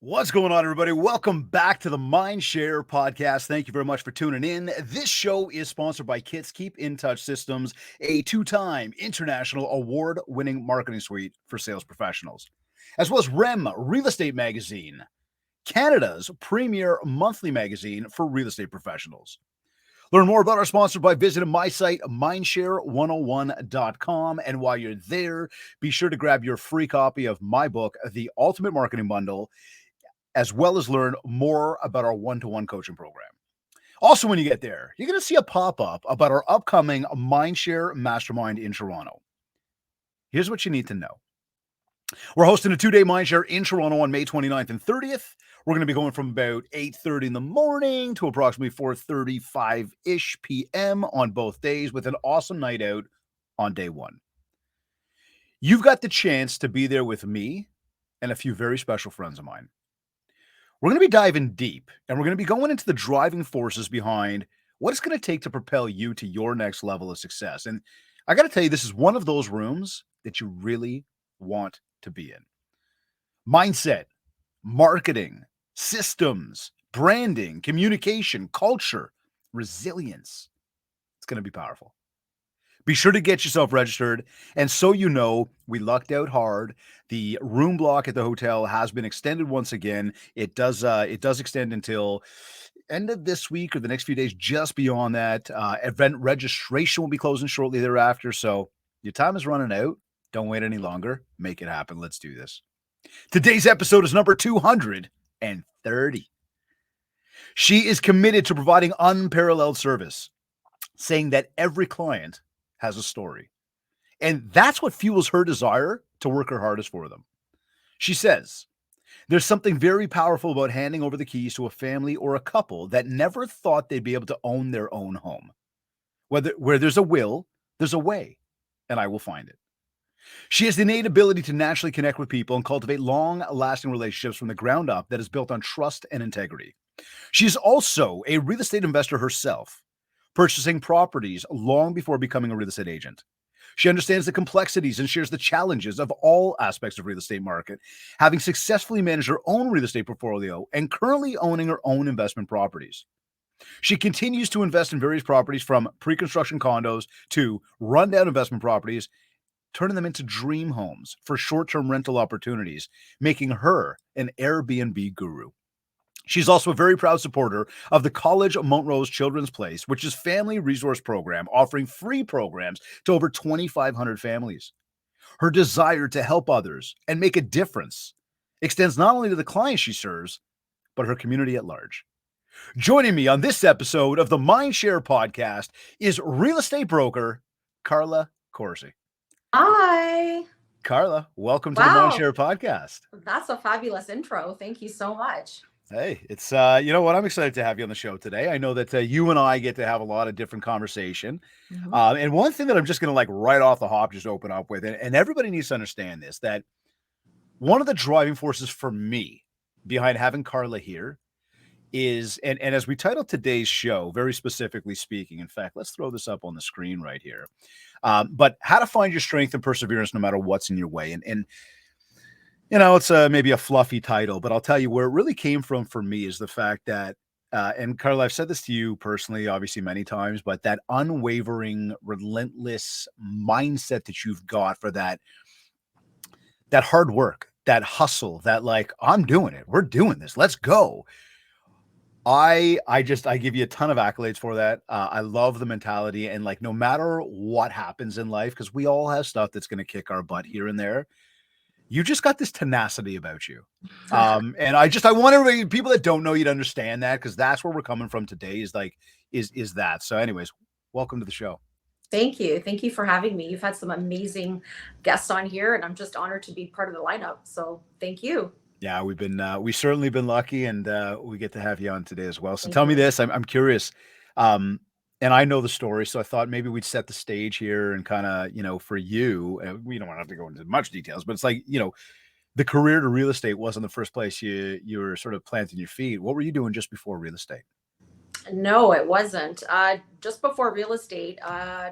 What's going on, everybody? Welcome back to the Mindshare podcast. Thank you very much for tuning in. This show is sponsored by Kits Keep in Touch Systems, a two-time international award-winning marketing suite for sales professionals, as well as REM Real Estate Magazine, Canada's premier monthly magazine for real estate professionals. Learn more about our sponsor by visiting my site, mindshare101.com. And while you're there, be sure to grab your free copy of my book, The Ultimate Marketing Bundle, as well as learn more about our one-to-one coaching program. Also, when you get there, you're going to see a pop-up about our upcoming Mindshare Mastermind in Toronto. Here's what you need to know. We're hosting a two-day Mindshare in Toronto on May 29th and 30th. We're going to be going from about 8:30 in the morning to approximately 4:35-ish p.m. on both days, with an awesome night out on day one. You've got the chance to be there with me and a few very special friends of mine. We're going to be diving deep, and we're going to be going into the driving forces behind what it's going to take to propel you to your next level of success. And I got to tell you, this is one of those rooms that you really want to be in. Mindset, marketing, systems, branding, communication, culture, resilience. It's going to be powerful. Be sure to get yourself registered. And so you know, we lucked out hard. The room block at the hotel has been extended once again. It does extend until end of this week or the next few days. Just beyond that, event registration will be closing shortly thereafter. So your time is running out. Don't wait any longer. Make it happen. Let's do this. Today's episode is number 230. She is committed to providing unparalleled service, saying that every client has a story. And that's what fuels her desire to work her hardest for them. She says, there's something very powerful about handing over the keys to a family or a couple that never thought they'd be able to own their own home. Where there's a will, there's a way, and I will find it. She has the innate ability to naturally connect with people and cultivate long-lasting relationships from the ground up that is built on trust and integrity. She is also a real estate investor herself, purchasing properties long before becoming a real estate agent. She understands the complexities and shares the challenges of all aspects of real estate market, having successfully managed her own real estate portfolio and currently owning her own investment properties. She continues to invest in various properties, from pre-construction condos to rundown investment properties, turning them into dream homes for short-term rental opportunities, making her an Airbnb guru. She's also a very proud supporter of the College Montrose Children's Place, which is a family resource program offering free programs to over 2,500 families. Her desire to help others and make a difference extends not only to the clients she serves, but her community at large. Joining me on this episode of the Mindshare podcast is real estate broker Carla Corsi. Hi. Carla, welcome to the Wow. Mindshare podcast. That's a fabulous intro. Thank you so much. Hey, it's you know what? I'm excited to have you on the show today. I know that you and I get to have a lot of different conversation. Mhm. And one thing that I'm just going to, like, right off the hop, just open up with, and everybody needs to understand this, that one of the driving forces for me behind having Carla here is, and as we titled today's show, very specifically speaking, in fact, let's throw this up on the screen right here. But how to find your strength and perseverance no matter what's in your way. And you know, it's maybe a fluffy title, but I'll tell you where it really came from for me is the fact that, and Carla, I've said this to you personally, obviously many times, but that unwavering, relentless mindset that you've got for that hard work, that hustle, that, like, I'm doing it, we're doing this, let's go. I give you a ton of accolades for that. I love the mentality, and, like, no matter what happens in life, because we all have stuff that's going to kick our butt here and there, you just got this tenacity about you. And I want everybody, people that don't know you, to understand that, because that's where we're coming from today, is like, is that. So anyways, welcome to the show. Thank you. Thank you for having me. You've had some amazing guests on here, and I'm just honored to be part of the lineup. So thank you. Yeah, we certainly been lucky, and we get to have you on today as well. So Thank tell me you. this, I'm curious. And I know the story, so I thought maybe we'd set the stage here and kind of, you know, for you, we don't have to go into much details, but it's like, you know, the career to real estate wasn't the first place you were sort of planting your feet. What were you doing just before real estate? No, it wasn't. Just before real estate,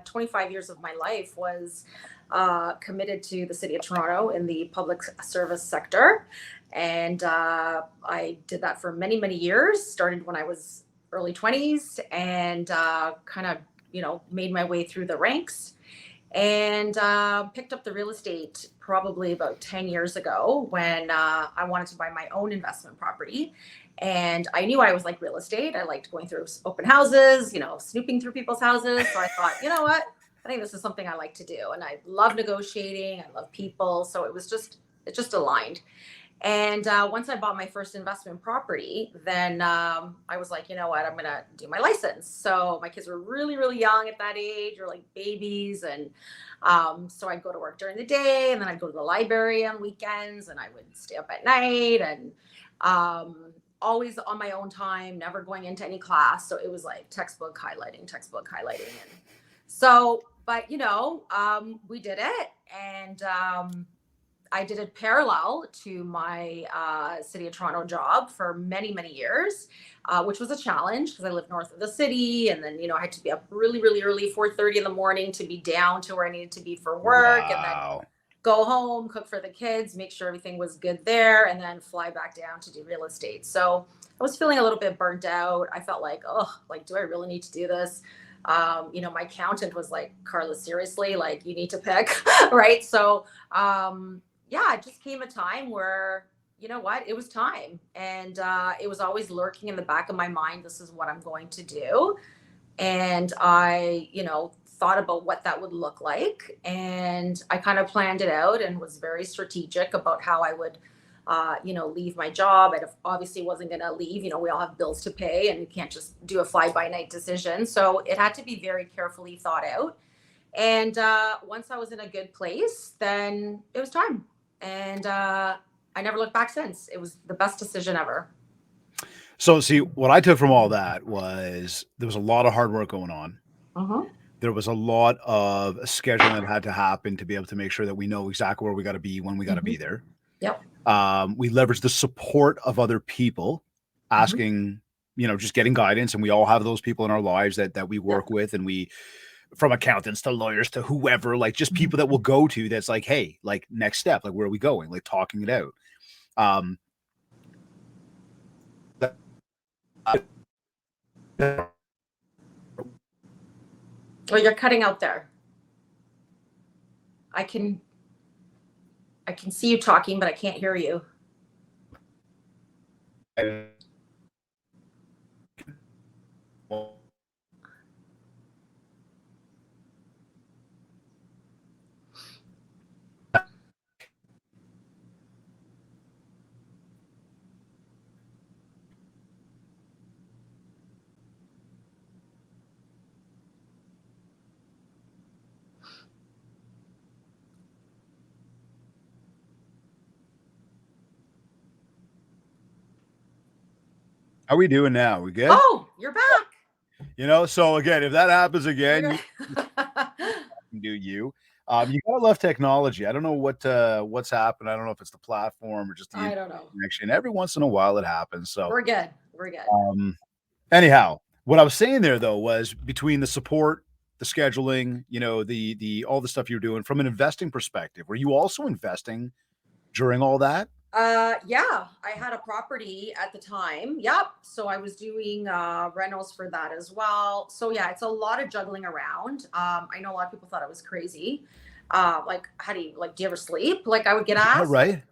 25 years of my life was committed to the city of Toronto in the public service sector. And I did that for many, many years. Started when I was early 20s, and kind of, made my way through the ranks, and picked up the real estate probably about 10 years ago when I wanted to buy my own investment property. And I knew I was like real estate. I liked going through open houses, snooping through people's houses. So I thought, you know what? I think this is something I like to do. And I love negotiating. I love people. So it just aligned. And once I bought my first investment property, then I was like, you know what, I'm going to do my license. So my kids were really, really young at that age, or like babies. And so I'd go to work during the day, and then I'd go to the library on weekends, and I would stay up at night, and always on my own time, never going into any class. So it was like textbook highlighting, textbook highlighting. And so, but we did it. And I did it parallel to my City of Toronto job for many, many years, which was a challenge because I lived north of the city. And then, I had to be up really, really early, 4:30 in the morning, to be down to where I needed to be for work. And then Wow. go home, cook for the kids, make sure everything was good there, and then fly back down to do real estate. So I was feeling a little bit burnt out. I felt like, oh, like, do I really need to do this? My accountant was like, Carla, seriously, like, you need to pick, right? So, yeah, it just came a time where, you know what, it was time. And it was always lurking in the back of my mind, this is what I'm going to do. And I, thought about what that would look like. And I kind of planned it out and was very strategic about how I would, leave my job. I obviously wasn't going to leave. We all have bills to pay, and you can't just do a fly by night decision. So it had to be very carefully thought out. And once I was in a good place, then it was time. And I never looked back since. It was the best decision ever. So, see, what I took from all that was there was a lot of hard work going on. Uh-huh. There was a lot of scheduling that had to happen to be able to make sure that we know exactly where we got to be when we got to be there. Yep. We leveraged the support of other people, asking, just getting guidance. And we all have those people in our lives that we work with, and we, from accountants to lawyers to whoever, like just people that we'll go to that's like, hey, like next step, like where are we going? Like talking it out. Oh, you're cutting out there. I can see you talking, but I can't hear you. How we doing now? We good? Oh, you're back. So again, if that happens again, You're- you do you. You gotta love technology. I don't know what's happened. I don't know if it's the platform or just the I don't know. connection. Every once in a while it happens. So We're good. anyhow, what I was saying there though was between the support, the scheduling, the all the stuff you're doing from an investing perspective, were you also investing during all that? Yeah, I had a property at the time. Yep. So I was doing rentals for that as well. So yeah, it's a lot of juggling around. I know a lot of people thought I was crazy. Like, how do you ever sleep? Like, I would get asked, Right.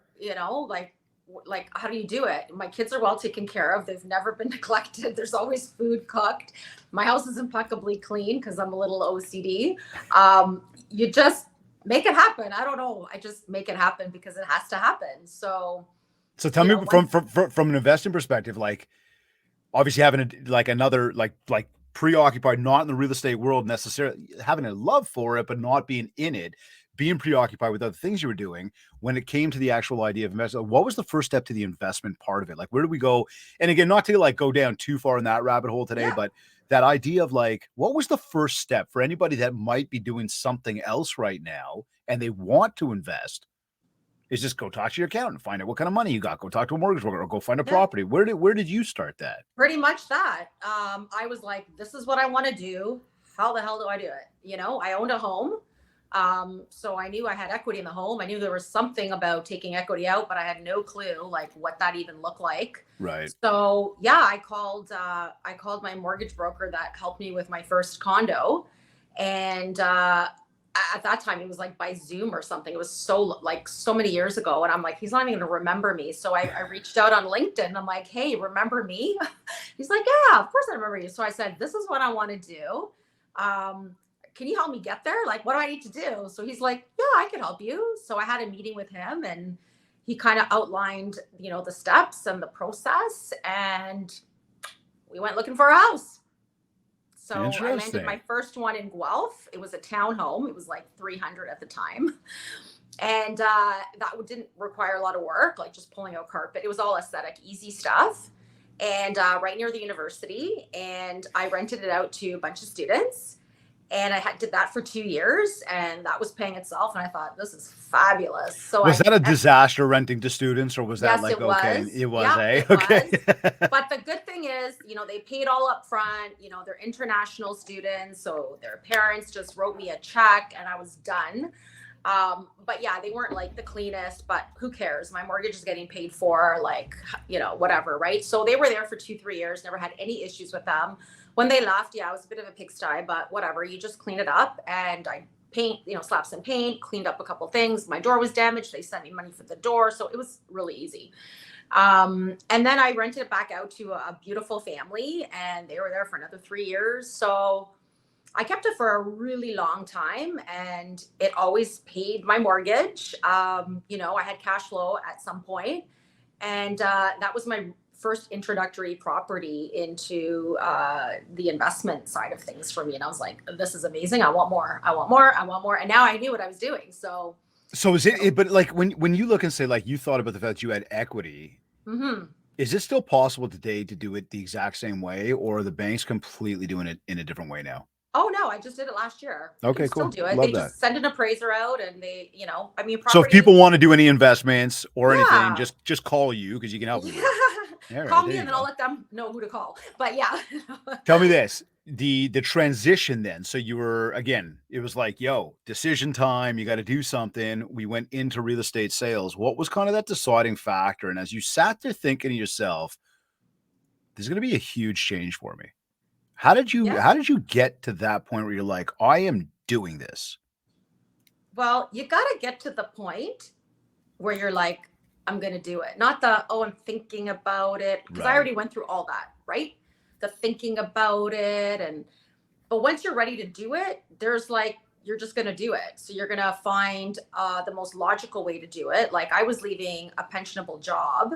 like how do you do it? My kids are well taken care of. They've never been neglected. There's always food cooked. My house is impeccably clean because I'm a little OCD. You just make it happen. I don't know. I just make it happen because it has to happen. So tell me from an investing perspective, like obviously having another preoccupied, not in the real estate world necessarily, having a love for it, but not being in it, being preoccupied with other things you were doing. When it came to the actual idea of investment, what was the first step to the investment part of it? Like, where did we go? And again, not to go down too far in that rabbit hole today, but that idea of what was the first step for anybody that might be doing something else right now and they want to invest? Is just go talk to your accountant, find out what kind of money you got, go talk to a mortgage broker, or go find a property. Where did you start that? Pretty much that. I was like, this is what I want to do. How the hell do I do it? I owned a home. So I knew I had equity in the home. I knew there was something about taking equity out, but I had no clue like what that even looked like. Right. So yeah, I called my mortgage broker that helped me with my first condo, and at that time it was like by Zoom or something. It was so many years ago, and I'm like, he's not even gonna remember me. So I reached out on LinkedIn. I'm like, hey, remember me? He's like, yeah, of course I remember you. So I said, this is what I want to do. Um, can you help me get there? Like, what do I need to do? So he's like, yeah, I can help you. So I had a meeting with him, and he kind of outlined, the steps and the process, and we went looking for a house. So I landed my Interesting. first one in Guelph. It was a townhome. It was like 300 at the time. And that didn't require a lot of work, like just pulling out carpet. It was all aesthetic, easy stuff. And right near the university. And I rented it out to a bunch of students. And did that for 2 years, and that was paying itself. And I thought, this is fabulous. So Was that a disaster renting to students, or was that yes, like, it okay, was. it was, Yeah, eh? it Okay. was. But the good thing is, they paid all up front. They're international students, so their parents just wrote me a check, and I was done. But yeah, they weren't like the cleanest, but who cares? My mortgage is getting paid for, like, whatever, right? So they were there for 2, 3 years, never had any issues with them. When they left, yeah, it was a bit of a pigsty, but whatever. You just clean it up, and I paint, slap some paint, cleaned up a couple things. My door was damaged. They sent me money for the door. So it was really easy. And then I rented it back out to a beautiful family, and they were there for another 3 years. So I kept it for a really long time, and it always paid my mortgage. I had cash flow at some point, and that was my first introductory property into the investment side of things for me. And I was like, this is amazing. I want more. I want more. I want more. And now I knew what I was doing. So Is it, but like when you look and say, like, you thought about the fact that you had equity, is it still possible today to do it the exact same way, or are the banks completely doing it in a different way now? Oh no, I just did it last year. You can Okay, still cool. do it. Love They that. just send an appraiser out, and they, So if property. people want to do any investments or anything, Yeah. just call you because you can help them do Yeah. it. Yeah, Call right, me, there you and then I'll go. let them know who to call. But yeah. Tell me this, the transition then. So you were, again, it was like, yo, decision time, you got to do something. We went into real estate sales. What was kind of that deciding factor? And as you sat there thinking to yourself, there's going to be a huge change for me. How did Yeah. you get to that point where you're like, I am doing this? Well, you got to get to the point where you're like, I'm going to do it. Not the, oh, I'm thinking about it. Because I Right. already went through all that, right? The thinking about it. But once you're ready to do it, there's like, you're just going to do it. So you're going to find the most logical way to do it. Like, I was leaving a pensionable job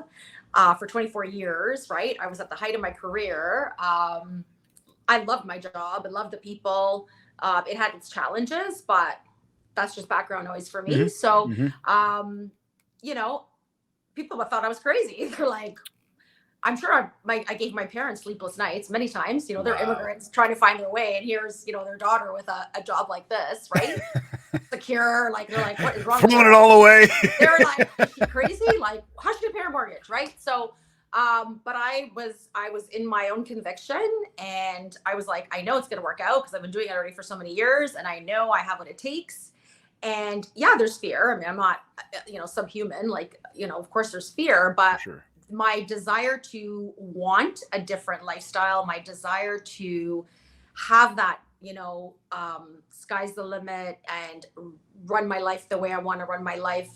for 24 years, right? I was at the height of my career. I loved my job. I loved the people. It had its challenges, but that's just background noise for me. Mhm. So, Mhm. you know, people thought I was crazy. They're like, I'm sure I gave my parents sleepless nights many times. They're Wow. immigrants trying to find their way, and here's their daughter with a job like this, right? Secure, like they're like, what is wrong with Throwing it her? all away. They're like, is she crazy? Like, how should you pay her mortgage, right? So, but I was in my own conviction, and I was like, I know it's gonna work out because I've been doing it already for so many years, and I know I have what it takes. And yeah, there's fear. I mean, I'm not, subhuman. Like, of course there's fear, For but sure. my desire to want a different lifestyle, my desire to have that, sky's the limit, and run my life the way I want to run my life,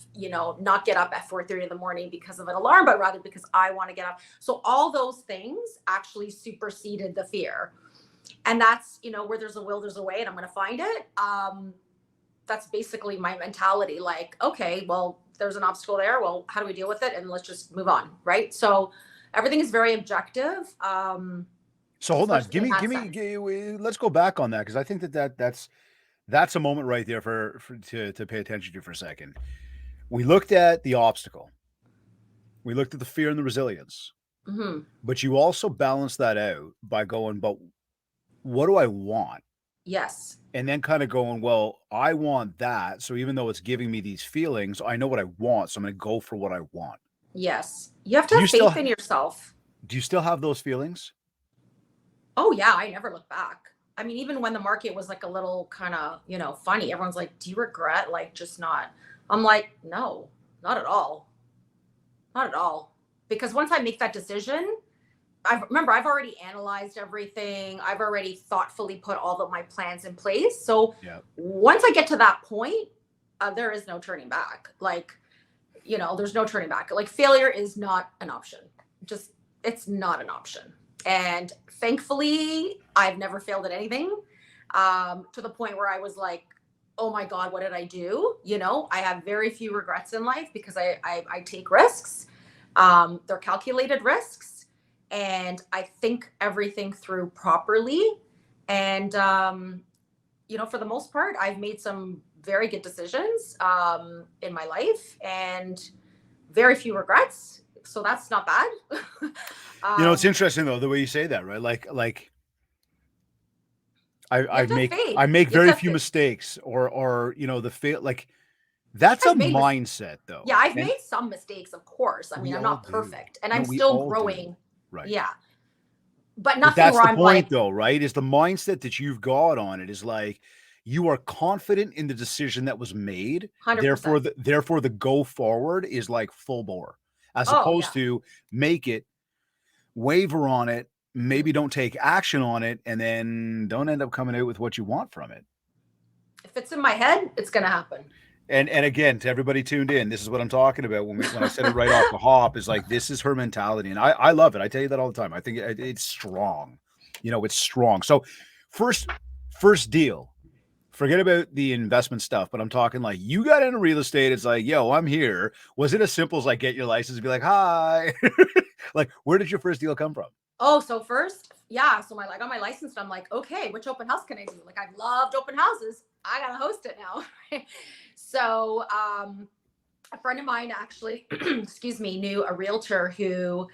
not get up at 4:30 in the morning because of an alarm, but rather because I want to get up. So all those things actually superseded the fear. And that's, where there's a will, there's a way, and I'm going to find it. That's basically my mentality. Like, okay, well, there's an obstacle there. Well, how do we deal with it? And let's just move on. Right. So everything is very objective. So hold on, Especially in that sense. let's go back on that, because I think that's a moment right there to pay attention to for a second. We looked at the obstacle, we looked at the fear and the resilience, Hmm. but you also balance that out by going, but what do I want? Yes. And then kind of going, well, I want that. So even though it's giving me these feelings, I know what I want. So I'm going to go for what I want. Yes. You have to Do you have faith in yourself. do you still have those feelings? Oh yeah. I never look back. I mean, even when the market was like a little kind of, funny, everyone's like, do you regret like just not? I'm like, no, not at all. Not at all. Because once I make that decision, I've already analyzed everything. I've already thoughtfully put all of my plans in place. So Yeah. once I get to that point, there is no turning back. Like, there's no turning back. Like failure is not an option. Just it's not an option. And thankfully, I've never failed at anything. To the point where I was like, oh my God, what did I do? I have very few regrets in life because I take risks. They're calculated risks, and I think everything through properly. And for the most part, I've made some very good decisions in my life, and very few regrets. So that's not bad. It's interesting though, the way you say that, right? Like You have to have faith. I make You have very to have few faith. mistakes or the fail, like that's a I've made mis- mindset though. Yeah, I've And made some mistakes, of course. I mean, we I'm all not do. perfect, and No, I'm we still all do. growing. Right. Yeah, but But nothing that's where the I'm point like, though, right? Is the mindset that you've got on it is like you are confident in the decision that was made. 100%. Therefore the go forward is like full bore, as Oh opposed yeah. to make it, waver on it, maybe don't take action on it, and then don't end up coming out with what you want from it. If it's in my head, it's gonna happen. And again, to everybody tuned in, this is what I'm talking about when I said it right off the hop, is like this is her mentality, and I love it. I tell you that all the time. I think it's strong. It's strong. So first deal. Forget about the investment stuff, but I'm talking like you got into real estate. It's like, yo, I'm here. Was it as simple as like get your license and be like, hi? Like, where did your first deal come from? Oh, so first, yeah. So I got my license, and I'm like, okay, which open house can I do? Like, I've loved open houses. I gotta host it now. So, a friend of mine actually, excuse me, knew a realtor who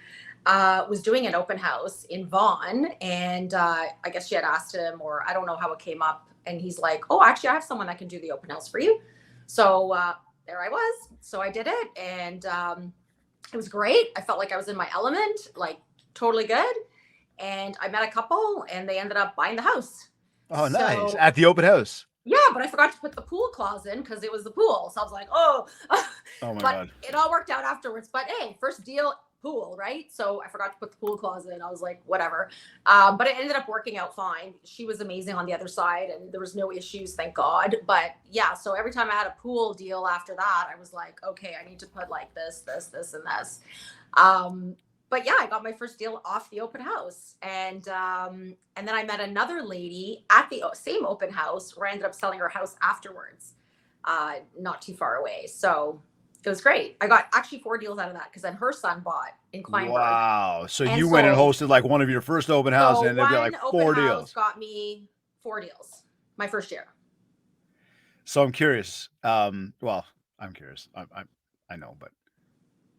was doing an open house in Vaughan, and I guess she had asked him, or I don't know how it came up, and he's like, "Oh, actually, I have someone that can do the open house for you." So there I was. So I did it, and it was great. I felt like I was in my element, like totally good. And I met a couple, and they ended up buying the house. Oh, nice. So At the open house. yeah, but I forgot to put the pool clause in because it was the pool. So I was like, oh, Oh my but God. it all worked out afterwards. But hey, first deal, pool, right? So I forgot to put the pool clause in. I was like, whatever. But it ended up working out fine. She was amazing on the other side, and there was no issues, thank God. But yeah, so every time I had a pool deal after that, I was like, okay, I need to put like this, and this. But yeah, I got my first deal off the open house, and then I met another lady at the same open house where I ended up selling her house afterwards, not too far away. So it was great. I got actually 4 deals out of that because then her son bought in Kleinburg. Wow. So and you went and sold. hosted like one of your first open houses, So and they've got one like open 4 house deals. got me 4 deals my first year. So I'm curious. Well, I'm curious. I know, but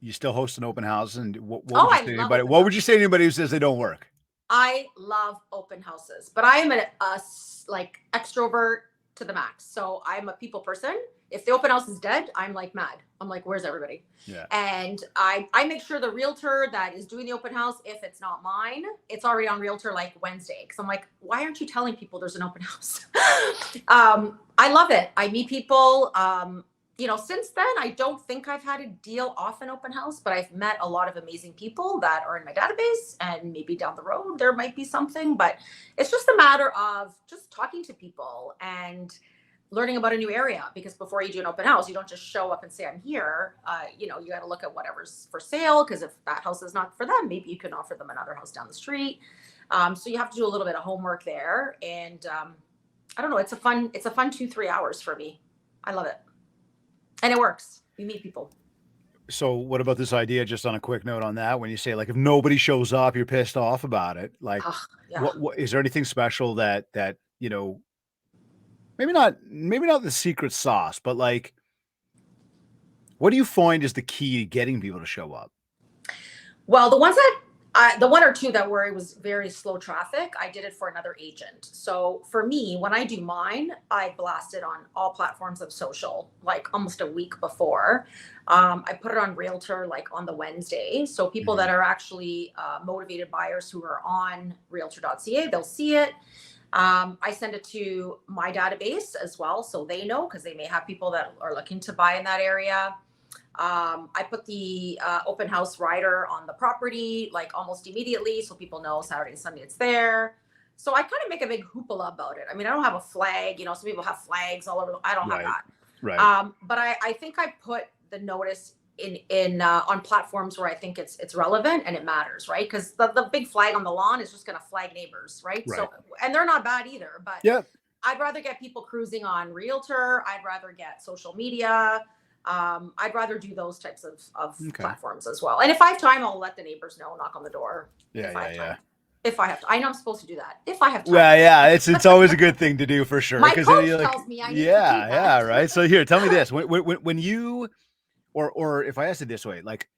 you still host an open house, and what would you I say to love anybody? open What would you houses. say to anybody who says they don't work? I love open houses, but I am like extrovert to the max. So I'm a people person. If the open house is dead, I'm like mad. I'm like, where's everybody? Yeah. And I make sure the realtor that is doing the open house, if it's not mine, it's already on realtor like Wednesday. Cause I'm like, why aren't you telling people there's an open house? I love it. I meet people. Since then, I don't think I've had a deal off an open house, but I've met a lot of amazing people that are in my database, and maybe down the road there might be something, but it's just a matter of just talking to people and learning about a new area, because before you do an open house, you don't just show up and say, I'm here. You got to look at whatever's for sale, because if that house is not for them, maybe you can offer them another house down the street. So you have to do a little bit of homework there. And I don't know, it's a fun 2-3 hours for me. I love it. And it works. You meet people. So what about this idea, just on a quick note on that, when you say like if nobody shows up, you're pissed off about it. Like Yeah. what is there anything special that maybe not the secret sauce, but like what do you find is the key to getting people to show up? Well, the one or two that were, it was very slow traffic, I did it for another agent. So for me, when I do mine, I blast it on all platforms of social, like almost a week before. I put it on Realtor like on the Wednesday. So people that are actually motivated buyers who are on realtor.ca, they'll see it. I send it to my database as well, so they know, because they may have people that are looking to buy in that area. I put the open house rider on the property like almost immediately, so people know Saturday and Sunday it's there. So I kind of make a big hoopla about it. I mean, I don't have a flag, you know, some people have flags all over. I don't have Right. that. Right. But I think I put the notice in on platforms where I think it's relevant and it matters, right? Because the big flag on the lawn is just going to flag neighbors, right? Right. So, and they're not bad either, but Yeah. I'd rather get people cruising on Realtor. I'd rather get social media. I'd rather do those types of Okay. platforms as well. And if I have time, I'll let the neighbors know, knock on the door. Yeah. if I Yeah. have Yeah. time. If I have to. I know I'm supposed to do that. If I have time. Well, yeah, it's always a good thing to do for sure. My 'Cause coach you're like, tells me I need to do yeah, that. right. So here, tell me this: when you, or if I ask it this way, like,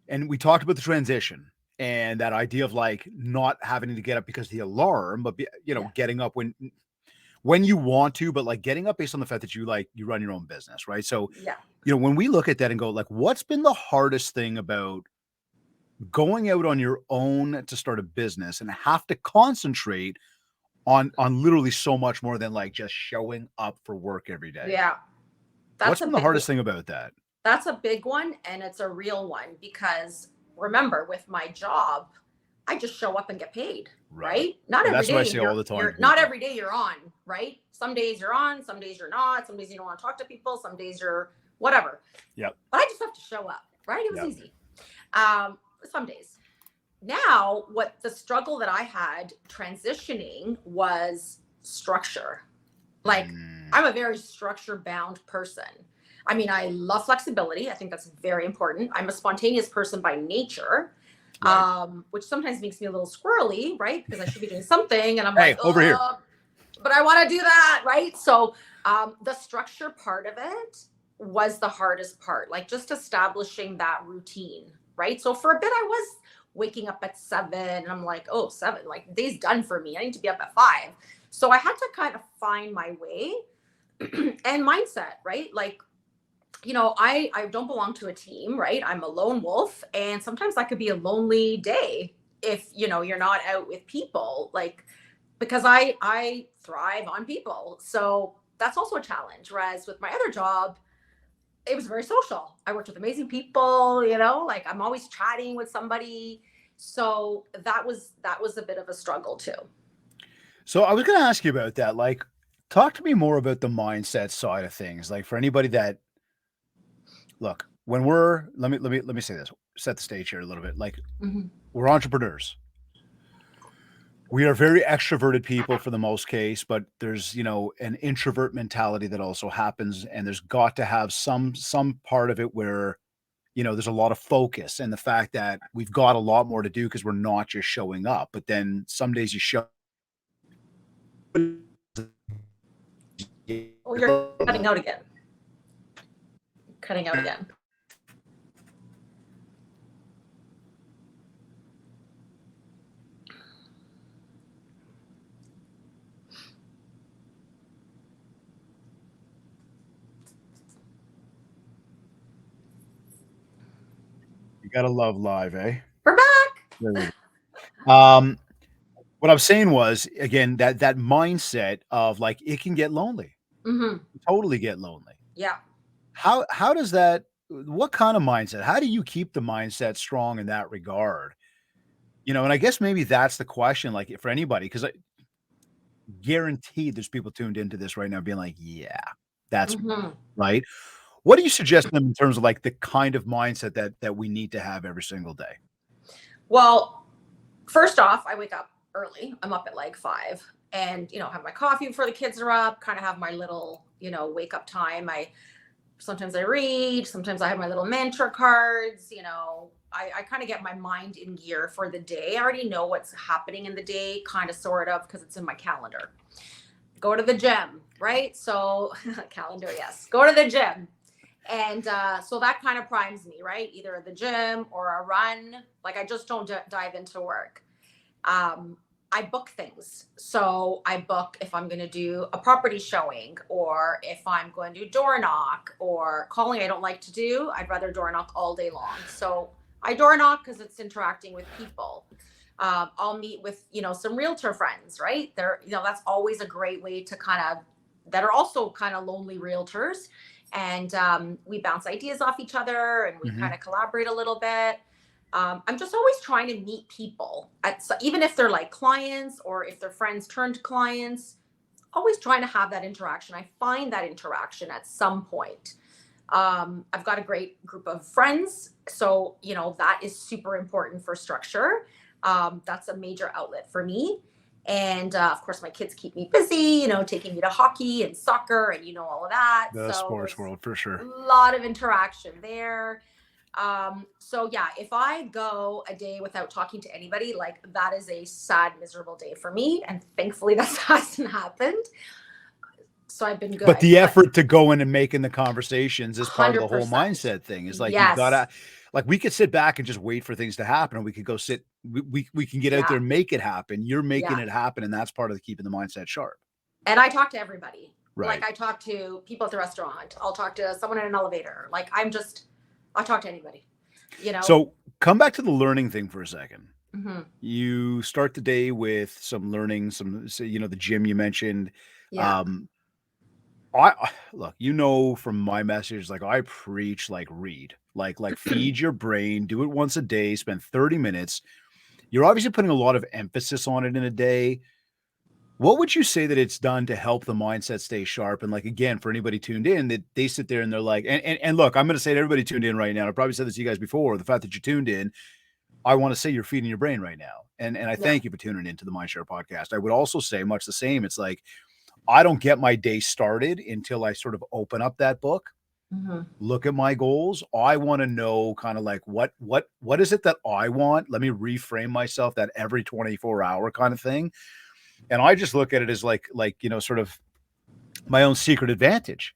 and we talked about the transition and that idea of like not having to get up because of the alarm, but Yeah. getting up when you want to, but like getting up based on the fact that you run your own business, right? So, Yeah. when we look at that and go like, what's been the hardest thing about going out on your own to start a business and have to concentrate on literally so much more than like just showing up for work every day? Yeah. What's That's a been the big hardest thing about that? That's a big one, and it's a real one, because remember, with my job, I just show up and get paid, Right. right? Not And every that's what I day say all the time to not people. every day you're on, right? Some days you're on, some days you're not, some days you don't want to talk to people, some days you're whatever. Yep. But I just have to show up, right? It was Yep. easy. Some days. Now, what the struggle that I had transitioning was structure. Like, Mm, I'm a very structure bound person. I mean, I love flexibility. I think that's very important. I'm a spontaneous person by nature, right. which sometimes makes me a little squirrely, right? Because I should be doing something and I'm Hey, like, over here. but I want to do that, right? So the structure part of it was the hardest part, like just establishing that routine, right? So for a bit, I was waking up at 7 and I'm like, oh, 7, like the day's done for me. I need to be up at 5. So I had to kind of find my way and mindset, right? Like, I don't belong to a team, right? I'm a lone wolf, and sometimes that could be a lonely day if you're not out with people, like, because I thrive on people. So that's also a challenge. Whereas with my other job, it was very social. I worked with amazing people, like I'm always chatting with somebody. So that was a bit of a struggle too. So I was going to ask you about that. Like, talk to me more about the mindset side of things. Like for anybody that look, when we're let me say this, set the stage here a little bit. Like Mhm. we're entrepreneurs. We are very extroverted people for the most case, but there's, an introvert mentality that also happens. And there's got to have some part of it where, there's a lot of focus and the fact that we've got a lot more to do because we're not just showing up. But then some days you show Oh, you're cutting out again. Cutting out again. you gotta love live, eh? We're back. There we go. What I'm saying was, again, that mindset of like it can get lonely, Hmm. totally get lonely. Yeah. How does that what kind of mindset? How do you keep the mindset strong in that regard? And I guess maybe that's the question, like for anybody, because I guaranteed there's people tuned into this right now being like, yeah, that's Hmm. right. What do you suggest them in terms of like the kind of mindset that we need to have every single day? Well, first off, I wake up early. I'm up at like 5, and have my coffee before the kids are up, kind of have my little, wake up time. Sometimes I read, sometimes I have my little mentor cards. I kind of get my mind in gear for the day. I already know what's happening in the day, kind of, sort of, because it's in my calendar. Go to the gym, right? So calendar, yes, go to the gym. And so that kind of primes me, right? Either the gym or a run. Like, I just don't dive into work. um, I book things. So I book if I'm going to do a property showing, or if I'm going to door knock, or calling. I don't like to do. I'd rather door knock all day long. So I door knock because it's interacting with people. I'll meet with, some realtor friends, right? That's always a great way to that are also kind of lonely realtors. And we bounce ideas off each other and we Mhm. kind of collaborate a little bit. I'm just always trying to meet people even if they're like clients or if they're friends turned clients, always trying to have that interaction. I find that interaction at some point. I've got a great group of friends. So, that is super important for structure. That's a major outlet for me. And of course, my kids keep me busy, taking me to hockey and soccer and, all of that. The So sports there's world for a sure. lot of interaction there. So yeah, if I go a day without talking to anybody, like that is a sad, miserable day for me. And thankfully that hasn't happened. So I've been But good. the But effort to go in and making the conversations is part of the whole 100%. mindset thing. Is like, you've Yes. gotta, like, we could sit back and just wait for things to happen, and we could go sit, we can get out there Yeah. and make it happen. You're making Yeah. it happen, and that's part of the keeping the mindset sharp. And I talk to everybody. Like Right. I talk to people at the restaurant. I'll talk to someone in an elevator. Like I talk to anybody, So come back to the learning thing for a second. hmm You start the day with some learning, the gym you mentioned. Yeah. Um, I look, from my message, like I preach, like read, like feed your brain, do it once a day, spend 30 minutes. You're obviously putting a lot of emphasis on it in a day. What would you say that it's done to help the mindset stay sharp? And like, again, for anybody tuned in, that they sit there and they're like, and look, I'm going to say to everybody tuned in right now, I probably said this to you guys before, the fact that you tuned in, I want to say you're feeding your brain right now. And I Yeah. thank you for tuning into the Mindshare podcast. I would also say much the same. It's like, I don't get my day started until I sort of open up that book, hmm look at my goals. I want to know kind of like what is it that I want? Let me reframe myself, that every 24-hour kind of thing. And I just look at it as sort of my own secret advantage.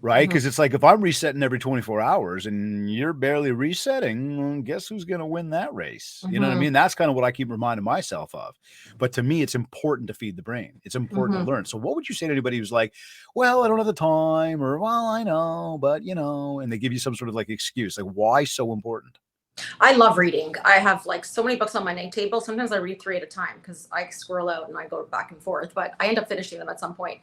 Right? hmm Because it's like, if I'm resetting every 24 hours and you're barely resetting, well, guess who's going to win that race? You know what I hmm mean? That's kind of what I keep reminding myself of. But to me, it's important to feed the brain. It's important to hmm learn. So what would you say to anybody who's like, well, I don't have the time, or, well, I know, but and they give you some sort of like excuse, like, why so important? I love reading. I have like so many books on my night table. Sometimes I read three at a time because I squirrel out and I go back and forth, but I end up finishing them at some point.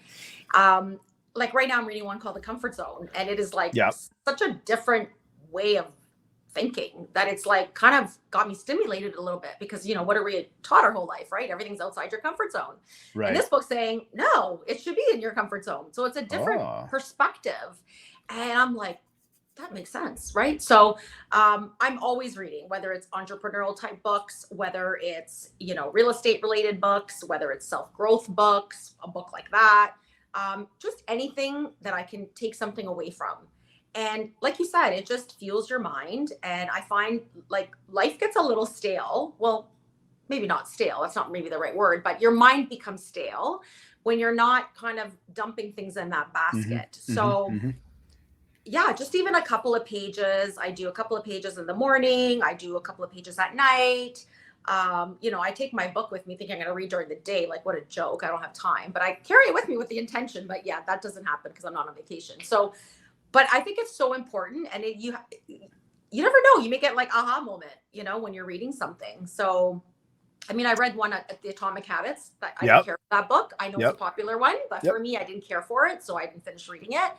Um, like right now, I'm reading one called The Comfort Zone, and it is like Yeah. such a different way of thinking that it's like kind of got me stimulated a little bit because what are we taught our whole life, right? Everything's outside your comfort zone. And Right. this book's saying, no, it should be in your comfort zone. So it's a different Oh, perspective. And I'm like, that makes sense, right? So I'm always reading, whether it's entrepreneurial type books, whether it's real estate related books, whether it's self growth books, a book like that, just anything that I can take something away from. And like you said, it just fuels your mind. And I find like life gets a little stale. Well, maybe not stale. That's not maybe the right word, but your mind becomes stale when you're not kind of dumping things in that hmm basket. hmm So hmm yeah, just even a couple of pages. I do a couple of pages in the morning. I do a couple of pages at night. I take my book with me thinking I'm going to read during the day. Like, what a joke. I don't have time, but I carry it with me with the intention. But yeah, that doesn't happen because I'm not on vacation. So, but I think it's so important. And you never know. You may get like aha moment, when you're reading something. So, I mean, I read one at the Atomic Habits. That I didn't Yep. care for that book. I know it's a Yep. popular one, but Yep. for me, I didn't care for it. So I didn't finish reading it.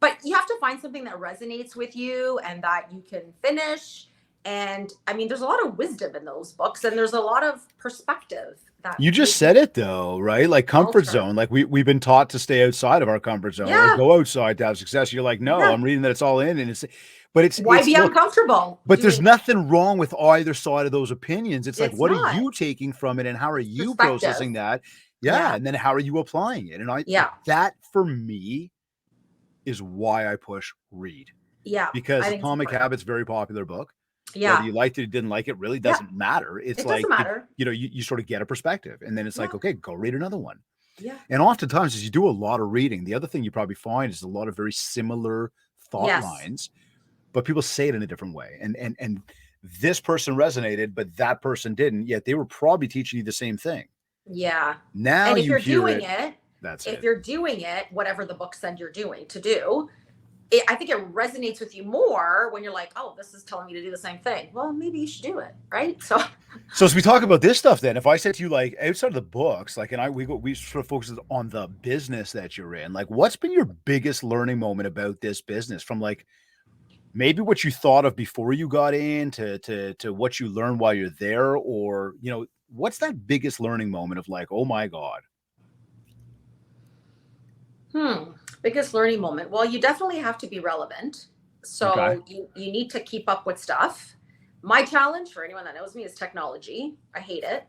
But you have to find something that resonates with you and that you can finish. And I mean, there's a lot of wisdom in those books, and there's a lot of perspective that You just makes said it though, right? Like comfort culture. zone. Like we've been taught to stay outside of our comfort zone or Yeah. go outside to have success. You're like, no, Yeah. I'm reading that it's all in, and but Why be look, uncomfortable but there's doing nothing wrong with either side of those opinions. It's like, it's what are not you taking from it, and how are you perspective? processing that? Yeah, Yeah. and then how are you applying it? And Yeah. that for me is why I push read, Yeah. because I think it's Atomic important. Habits, very popular book. Whether Yeah. you liked it or didn't like it really Yeah. doesn't matter. It's It doesn't like matter. you sort of get a perspective, and then it's like, Yeah. okay, go read another one. Yeah. And oftentimes, as you do a lot of reading, the other thing you probably find is a lot of very similar thought Yes. lines, but people say it in a different way. And this person resonated, but that person didn't. Yet they were probably teaching you the same thing. Yeah. Now And if you you're hear doing it. it, That's if it. you're doing it, whatever the book said you're doing to do, I think it resonates with you more when you're like, oh, this is telling me to do the same thing. Well, maybe you should do it, right? So, So as we talk about this stuff, then if I said to you, like, outside of the books, like, and we sort of focus on the business that you're in, like, what's been your biggest learning moment about this business, from like maybe what you thought of before you got in to what you learned while you're there, or what's that biggest learning moment of like, oh my God? biggest learning moment. Well, you definitely have to be relevant. Okay. So you need to keep up with stuff. My challenge, for anyone that knows me, is technology. I hate it.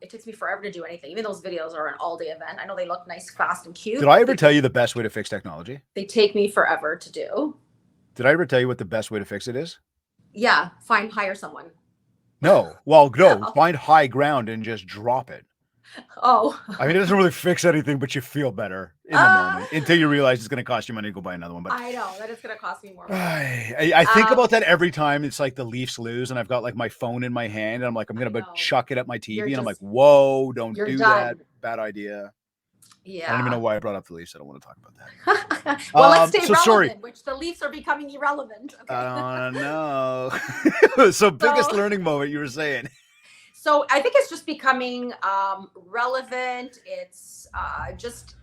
It takes me forever to do anything. Even those videos are an all-day event. I know they look nice, fast, and Did cute, I but ever tell you the best way to fix technology? they take me forever to do. Did I ever tell you what the best way to fix it is? Yeah, hire someone. No. Well, no. Oh, Find high ground and just drop it. oh. I mean, it doesn't really fix anything, but you feel better in the Uh, moment until you realize it's going to cost you money to go buy another one. But I know that it's going to cost me more money. I think Um, about that every time it's like the Leafs lose and I've got like my phone in my hand and I'm like, I'm I going to know chuck it at my you're TV and I'm like, just whoa, don't you're do that. done. Bad idea. I don't even know Yeah. why I brought up the Leafs. I don't want to talk about Well, let's that. stay So sorry. relevant, which the Leafs are becoming irrelevant. Okay. I don't know. So biggest So learning moment you were saying. so I think it's just becoming relevant. It's just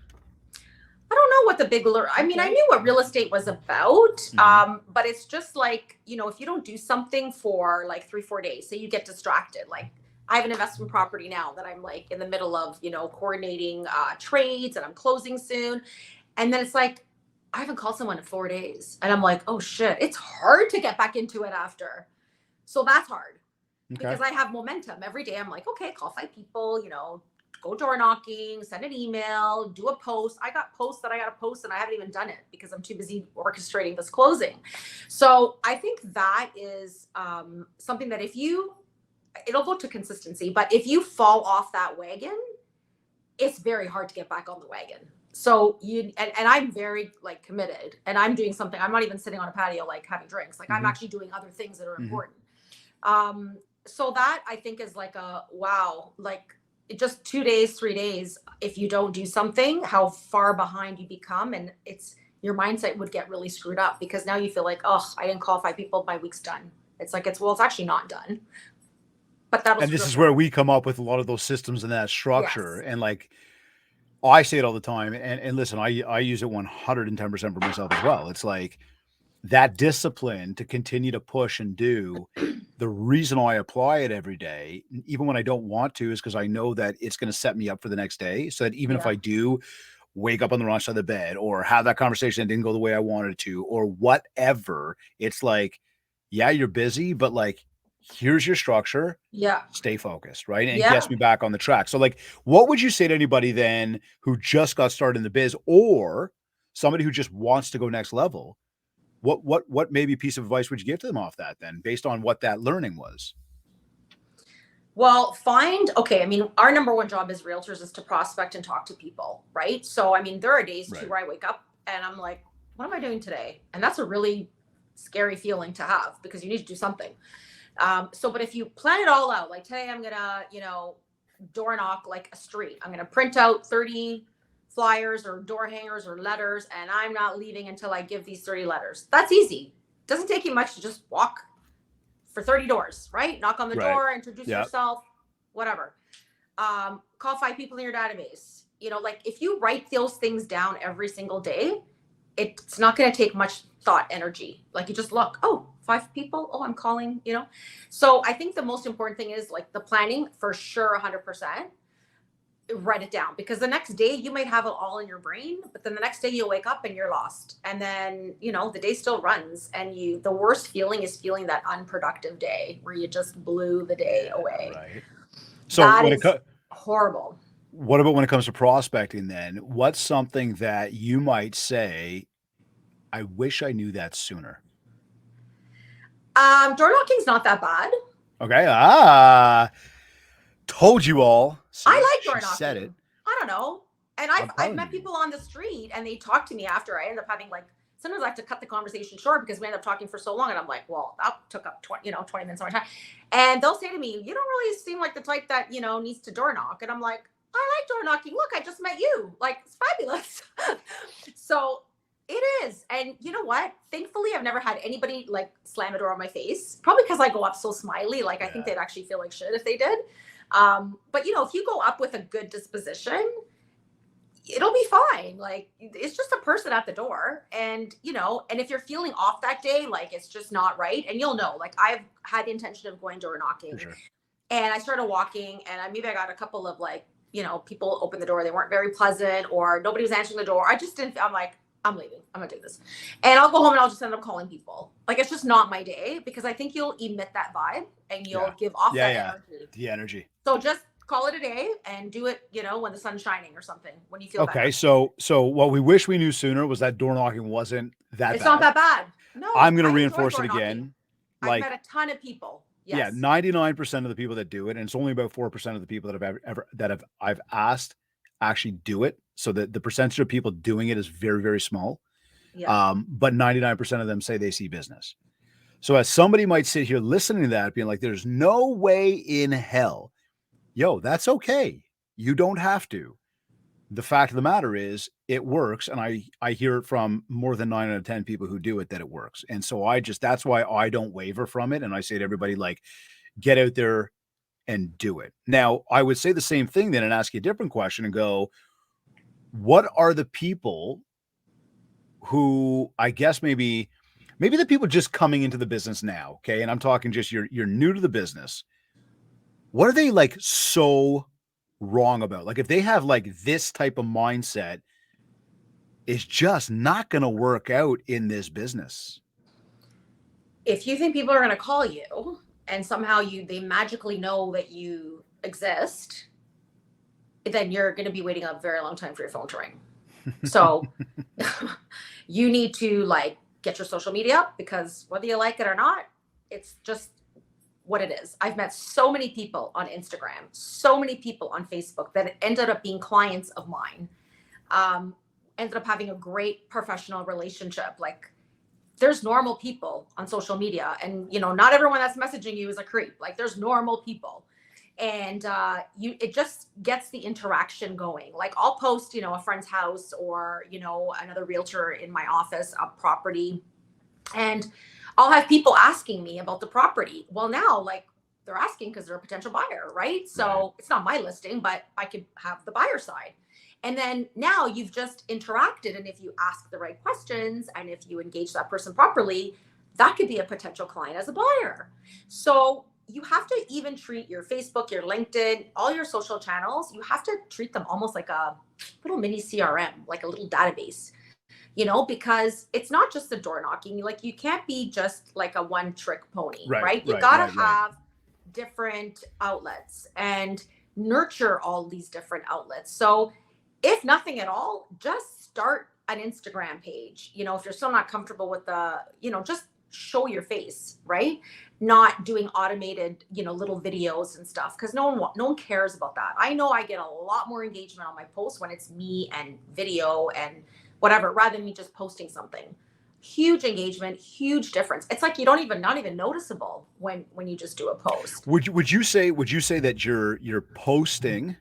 I don't know what the big learn. I mean, I Okay. knew what real estate was about, Mhm. but it's just like if you don't do something for like 3 4 days, say you get distracted. Like I have an investment property now that I'm like in the middle of coordinating trades, and I'm closing soon, and then it's like I haven't called someone in 4 days, and I'm like, oh shit, it's hard to get back into it after. So that's hard Okay. because I have momentum every day. I'm like, okay, call 5 people, go door knocking, send an email, do a post. I got posts that I got to post and I haven't even done it because I'm too busy orchestrating this closing. So I think that is something that it'll go to consistency, but if you fall off that wagon, it's very hard to get back on the wagon. So and I'm very like committed, and I'm doing something. I'm not even sitting on a patio like having drinks. Like I'm Hmm. actually doing other things that are Hmm. important. So that I think is like a wow, like just 2 days, 3 days, if you don't do something, how far behind you become. And your mindset would get really screwed up because now you feel like, oh, I didn't call 5 people, my week's done. It's like it's actually not done. But that'll And screw this up is your where life. we come up with a lot of those systems and that structure. Yes. And like, I say it all the time. And listen, I use it 110% for myself as well. It's like that discipline to continue to push and do. The reason I apply it every day, even when I don't want to, is because I know that it's going to set me up for the next day. So that even if Yeah. I do wake up on the wrong side of the bed or have that conversation that didn't go the way I wanted it to, or whatever, it's like, yeah, you're busy, but like, here's your structure, Yeah. stay focused, right? And it gets Yeah. me back on the track. So, like, what would you say to anybody then who just got started in the biz, or somebody who just wants to go next level? What maybe piece of advice would you give to them off that then, based on what that learning was? Well, okay. I mean, our number one job as realtors is to prospect and talk to people, right? So, I mean, there are days too Right. where I wake up and I'm like, what am I doing today? And that's a really scary feeling to have because you need to do something. But if you plan it all out, like today, I'm gonna, door knock like a street. I'm gonna print out 30 flyers or door hangers or letters, and I'm not leaving until I give these 30 letters. That's easy. Doesn't take you much to just walk for 30 doors, right? Knock on the Right. door, introduce Yeah. yourself, whatever. Call 5 people in your database. Like if you write those things down every single day, it's not going to take much thought energy. Like you just look, oh, 5 people. Oh, I'm calling. So I think the most important thing is like the planning for sure, 100%. Write it down because the next day you might have it all in your brain, but then the next day you wake up and you're lost. And then, the day still runs and the worst feeling is feeling that unproductive day where you just blew the day Yeah. away. Right. So That is horrible. what about when it comes to prospecting then? What's something that you might say, I wish I knew that sooner? Door knocking's not that bad. Okay. Told you all. See, I like door she said it. knocking. I don't know. And I'm I've telling met you. people on the street and they talk to me after. I end up having like sometimes I have to cut the conversation short because we end up talking for so long and I'm like, well, that took up 20 minutes of my time. And they'll say to me, you don't really seem like the type that, needs to door knock. And I'm like, I like door knocking. Look, I just met you. Like it's fabulous. So It is. And you know what? Thankfully, I've never had anybody like slam a door on my face. Probably because I go up so smiley. Like I think Yeah. they'd actually feel like shit if they did. But you know, if you go up with a good disposition, it'll be fine. Like it's just a person at the door. And you know, and if you're feeling off that day, like it's just not right, and you'll know. Like I've had the intention of going door For knocking, sure. and I started walking, and maybe I got a couple of like, you know, people open the door, they weren't very pleasant, or nobody was answering the door. I just didn't. I'm like, I'm leaving. I'm gonna do this, and I'll go home and I'll just end up calling people. Like it's just not my day because I think you'll emit that vibe and you'll Yeah. give off Yeah, that yeah. energy. The energy. So just call it a day and do it, you know, when the sun's shining or something, when you feel Okay, better. so what we wish we knew sooner was that door knocking wasn't that It's bad. not that bad. No, I'm going to I enjoy reinforce it door knocking. again. I've Like, met a ton of people. yeah, Yes. 99% of the people that do it, and it's only about 4% of the people that I've asked actually do it. So that the percentage of people doing it is very, very small. Yeah. But 99% of them say they see business. So as somebody might sit here listening to that, being like, there's no way in hell. Yo, that's okay. You don't have to. The fact of the matter is it works. And I hear it from more than 9 out of 10 people who do it, that it works. And so that's why I don't waver from it. And I say to everybody, like, get out there and do it. Now, I would say the same thing then and ask you a different question and go, what are the people who, I guess maybe the people just coming into the business now, okay? And I'm talking just you're new to the business. What are they like so wrong about? Like if they have like this type of mindset, it's just not going to work out in this business. If you think people are going to call you and somehow they magically know that you exist, then you're going to be waiting a very long time for your phone to ring. So you need to like get your social media up, because whether you like it or not, it's just what it is. I've met so many people on Instagram, so many people on Facebook that ended up being clients of mine. Ended up having a great professional relationship. Like there's normal people on social media, and you know, not everyone that's messaging you is a creep. Like there's normal people. And it just gets the interaction going. Like I'll post, you know, a friend's house or, you know, another realtor in my office, a property, and I'll have people asking me about the property. Well, now like they're asking because they're a potential buyer, right? So Right. it's not my listing, but I could have the buyer side. And then now you've just interacted, and if you ask the right questions and if you engage that person properly, that could be a potential client as a buyer. So you have to even treat your Facebook, your LinkedIn, all your social channels, you have to treat them almost like a little mini CRM, like a little database, you know, because it's not just the door knocking. Like you can't be just like a one trick pony, right? You got to have different outlets and nurture all these different outlets. So if nothing at all, just start an Instagram page. You know, if you're still not comfortable with just show your face, right? Not doing automated, you know, little videos and stuff, because no one cares about that. I know I get a lot more engagement on my posts when it's me and video and whatever, rather than me just posting something. Huge engagement, huge difference. It's like you don't even not even noticeable when you just do a post. Would you say that you're posting?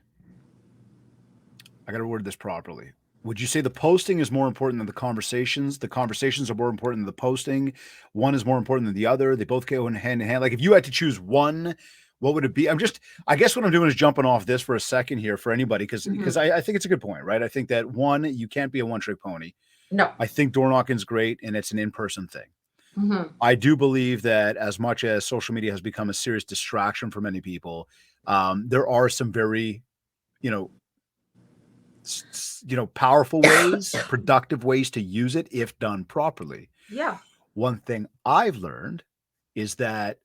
I got to word this properly. Would you say the posting is more important than the conversations? The conversations are more important than the posting. One is more important than the other. They both go hand in hand. Like if you had to choose one, what would it be? I guess what I'm doing is jumping off this for a second here for anybody, because I think it's a good point, right? I think that one, you can't be a one trick pony. No. I think door knocking's great and it's an in-person thing. Mm-hmm. I do believe that as much as social media has become a serious distraction for many people, there are some very, powerful ways, productive ways to use it if done properly. Yeah. One thing I've learned is that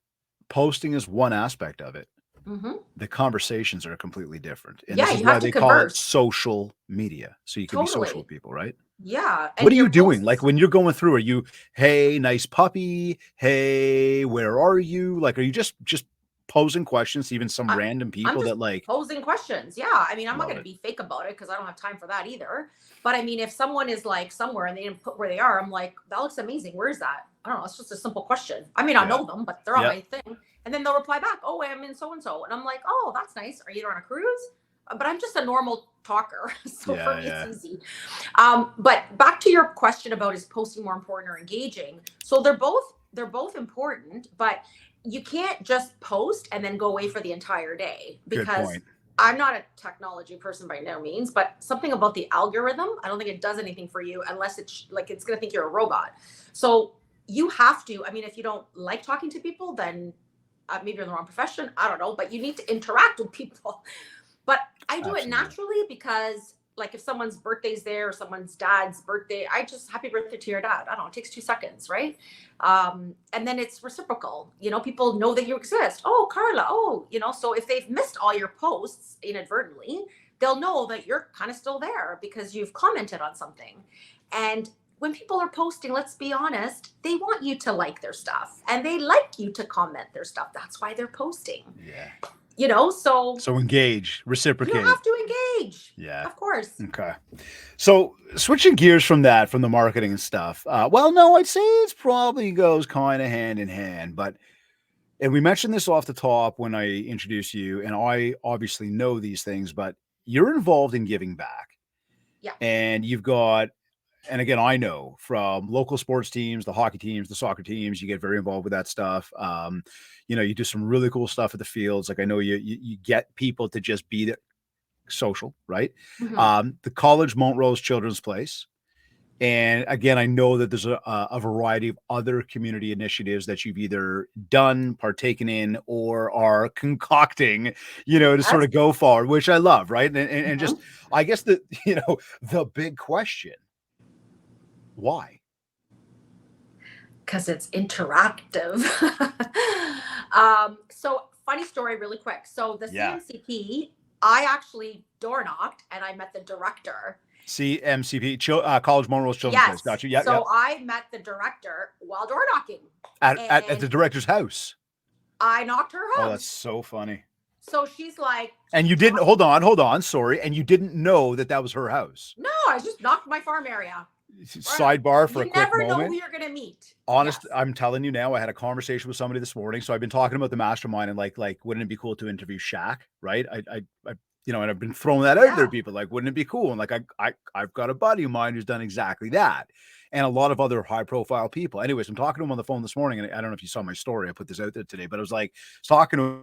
posting is one aspect of it. Mm-hmm. The conversations are completely different. And Yeah, this is you why have to they call it converse. social media. So you can be social Totally. with people, right? Yeah. And What are your you doing? posts- Like when you're going through, are you, hey, nice puppy? Hey, where are you? Like, are you just posing questions to even some random people just that like posing questions? Yeah. I mean, I'm not Love going to it. be fake about it because I don't have time for that either. But I mean, if someone is like somewhere and they didn't put where they are, I'm like, that looks amazing. Where is that? I don't know. It's just a simple question. I mean, I know them, but they're on Yeah. my thing. And then they'll reply back, oh, I'm in so and so. And I'm like, oh, that's nice. Are you on a cruise? but I'm just a normal talker. So for Yeah, me, it's yeah. easy. But back to your question about is posting more important or engaging. So they're both important, but you can't just post and then go away for the entire day Good because point. I'm not a technology person by no means, but something about the algorithm, I don't think it does anything for you unless it's like it's going to think you're a robot. So you have to, I mean, if you don't like talking to people, then maybe you're in the wrong profession. I don't know, but you need to interact with people. But I do it Absolutely. naturally because, like, if someone's birthday's there or someone's dad's birthday, I just happy birthday to your dad. I don't know, it takes 2 seconds, right? And then it's reciprocal. People know that you exist. Oh, Carla. Oh, so if they've missed all your posts inadvertently, they'll know that you're kind of still there because you've commented on something. And when people are posting, let's be honest, they want you to like their stuff and they like you to comment their stuff. That's why they're posting, Yeah. so So engage, you reciprocate. have to engage. Yeah. Of course. Okay. So switching gears from the marketing stuff. Well, no, I'd say it's probably goes kind of hand in hand, but and we mentioned this off the top when I introduced you, and I obviously know these things, but you're involved in giving back. Yeah. And you've got, and again, I know from local sports teams, the hockey teams, the soccer teams, you get very involved with that stuff. You do some really cool stuff at the fields. Like I know you get people to just be social, right? Mhm. The college Montrose Children's Place. And again, I know that there's a variety of other community initiatives that you've either done, partaken in, or are concocting, to sort Yes. of go forward, which I love, right? And just, Mhm. I guess the, the big question, why? Because it's interactive. So funny story, really quick. So the Yeah. CMCP, I actually door knocked and I met the director. CMCP, College Montrose Children's Place. Yes. Got you. Yep, yep. So I met the director while door knocking, At the and director's house. I knocked her Oh, that's house. so funny. So she's like, And you didn't, hold on, sorry. And you didn't know that was her house. no, I just knocked my farm area. Sidebar for a You quick never know who moment. you're going to meet. Honest, Yes. I'm telling you now, I had a conversation with somebody this morning. So I've been talking about the mastermind and like, wouldn't it be cool to interview Shaq? Right. And I've been throwing that out there. Yeah. People like, wouldn't it be cool? And like, I've got a buddy of mine who's done exactly that, and a lot of other high profile people. Anyways, I'm talking to him on the phone this morning, and I don't know if you saw my story. I put this out there today, but I was like, I was talking to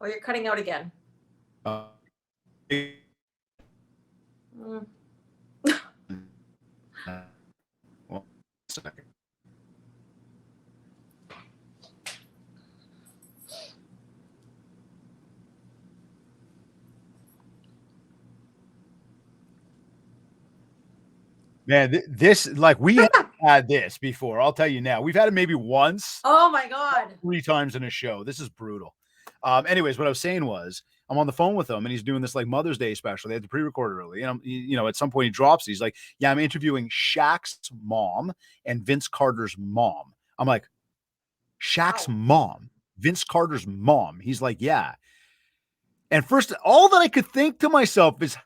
Oh, you're cutting out again. Mm. One second. Man, this like we have had this before. I'll tell you now. We've had it maybe once, Oh my God. 3 times in a show. This is brutal. Anyways, what I was saying was I'm on the phone with him and he's doing this like Mother's Day special. They had to pre-record it early. And at some point he drops it. He's like, yeah, I'm interviewing Shaq's mom and Vince Carter's mom. I'm like, Shaq's Wow. mom, Vince Carter's mom. He's like, yeah. And first, all that I could think to myself is,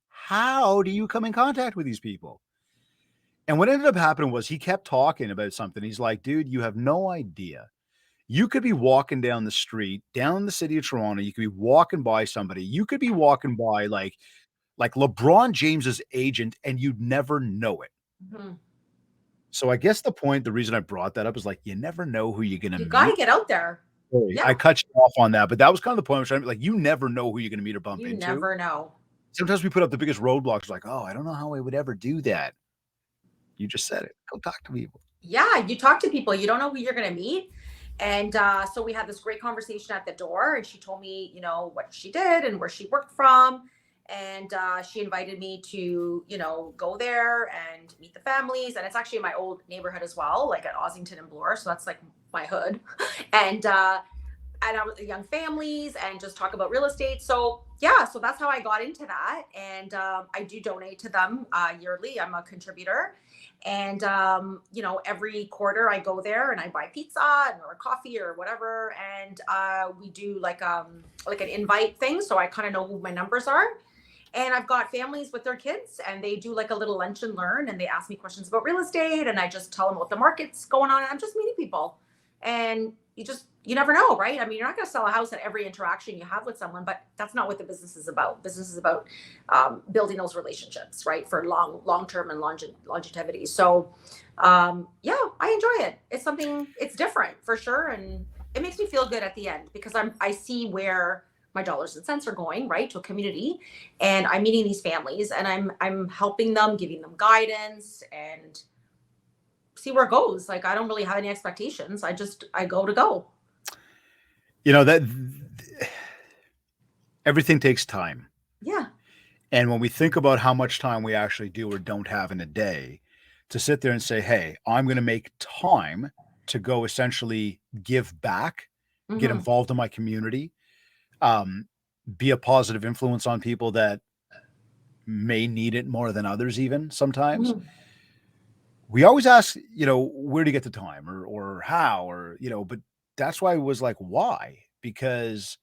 how do you come in contact with these people? And what ended up happening was he kept talking about something. He's like, dude, you have no idea. You could be walking down the street, down in the city of Toronto. You could be walking by somebody. You could be walking by like LeBron James's agent, and you'd never know it. Mm-hmm. So I guess the reason I brought that up is like, you never know who you're going to You meet. got to get out there. I cut you off on that, but that was kind of the point. I was trying to be like, you never know who you're going to meet or bump You into. never know. Sometimes we put up the biggest roadblocks. Like, oh, I don't know how I would ever do that. You just said it. Go talk to people. Yeah, you talk to people. You don't know who you're going to meet. And so we had this great conversation at the door, and she told me, what she did and where she worked from. And she invited me to, go there and meet the families. And it's actually in my old neighborhood as well, like at Ossington and Bloor. So that's like my hood. And I was young families and just talk about real estate. So yeah, so that's how I got into that. And I do donate to them yearly. I'm a contributor. And every quarter I go there and I buy pizza or coffee or whatever. And we do like an invite thing. So I kind of know who my numbers are. And I've got families with their kids and they do like a little lunch and learn and they ask me questions about real estate and I just tell them what the market's going on. And I'm just meeting people. And you never know, right? I mean, you're not going to sell a house at every interaction you have with someone, but that's not what the business is about. Business is about building those relationships, right? For long term and longevity. So yeah, I enjoy it. It's different for sure. And it makes me feel good at the end because I see where my dollars and cents are going, right, to a community, and I'm meeting these families and I'm helping them, giving them guidance and see where it goes. Like I don't really have any expectations. I go to go. That everything takes time. Yeah. And when we think about how much time we actually do or don't have in a day, to sit there and say, hey, I'm going to make time to go essentially give back, get Mm-hmm. involved in my community, be a positive influence on people that may need it more than others, even sometimes. Mm-hmm. We always ask, where to get the time or how, but that's why it was like, why? Because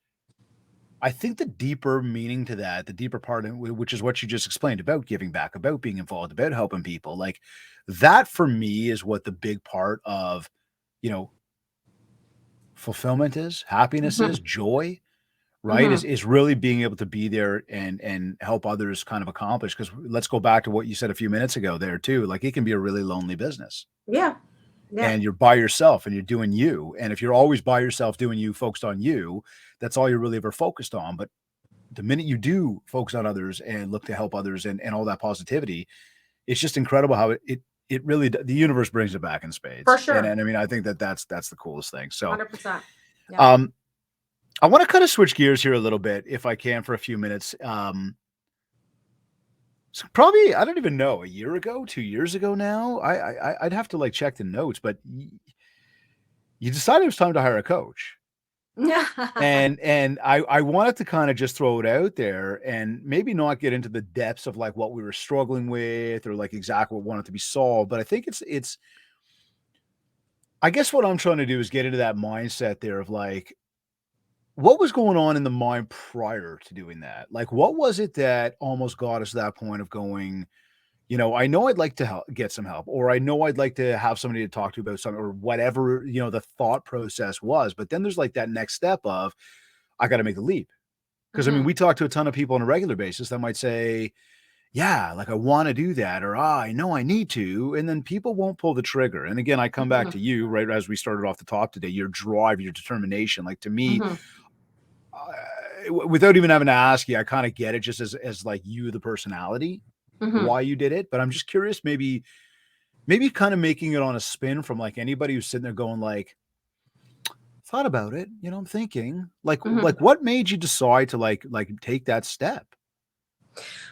I think the deeper meaning to that, the deeper part, which is what you just explained about giving back, about being involved, about helping people, like that for me is what the big part of, you know, fulfillment is, happiness Mm-hmm. is, joy, right? Mm-hmm. Is really being able to be there and help others kind of accomplish. Because let's go back to what you said a few minutes ago there too. Like it can be a really lonely business. Yeah. Yeah. And you're by yourself and you're doing you. And if you're always by yourself doing you, focused on you, that's all you're really ever focused on. But the minute you do focus on others and look to help others and all that positivity, it's just incredible how it really, the universe brings it back in For spades. And sure. I mean, I think that's the coolest thing. So, 100%. Yeah. I want to kind of switch gears here a little bit, if I can, for a few minutes. So probably, I don't even know, a year ago, 2 years ago now. I'd have to like check the notes, but you decided it was time to hire a coach. And I wanted to kind of just throw it out there and maybe not get into the depths of like what we were struggling with or like exactly what wanted to be solved. But I think it's I guess what I'm trying to do is get into that mindset there of like, what was going on in the mind prior to doing that? Like, what was it that almost got us to that point of going, I know I'd like to get some help, or I know I'd like to have somebody to talk to about something, or whatever, the thought process was. But then there's like that next step of, I got to make the leap. Because I mean, Mm-hmm. we talk to a ton of people on a regular basis that might say, yeah, like I want to do that, or I know I need to. And then people won't pull the trigger. And again, I come back Mm-hmm. to you, right? As we started off the top today, your drive, your determination. Like to me, Mm-hmm. without even having to ask you, I kind of get it just as like you, the personality, Mm-hmm. why you did it. But I'm just curious, maybe kind of making it on a spin from like anybody who's sitting there going like, thought about it, I'm thinking Mm-hmm. like what made you decide to like take that step?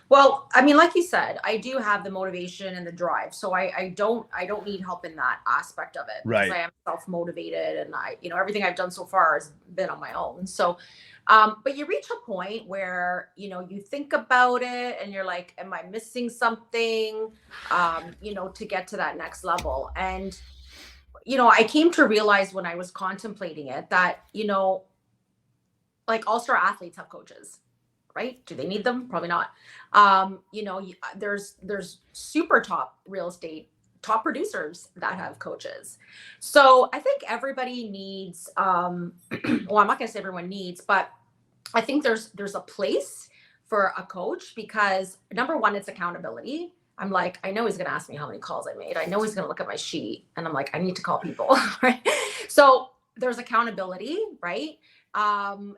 Well, I mean, like you said, I do have the motivation and the drive. So I don't need help in that aspect of it because Right. I am self-motivated and everything I've done so far has been on my own. So but you reach a point where, you think about it and you're like, am I missing something? To get to that next level. And, I came to realize when I was contemplating it that, like all-star athletes have coaches, right? Do they need them? Probably not. There's super top real estate top producers that have coaches. So I think everybody needs well, I'm not going to say everyone needs, but I think there's a place for a coach because number one, it's accountability. I'm like, I know he's going to ask me how many calls I made. I know he's going to look at my sheet and I'm like, I need to call people, right? So there's accountability, right?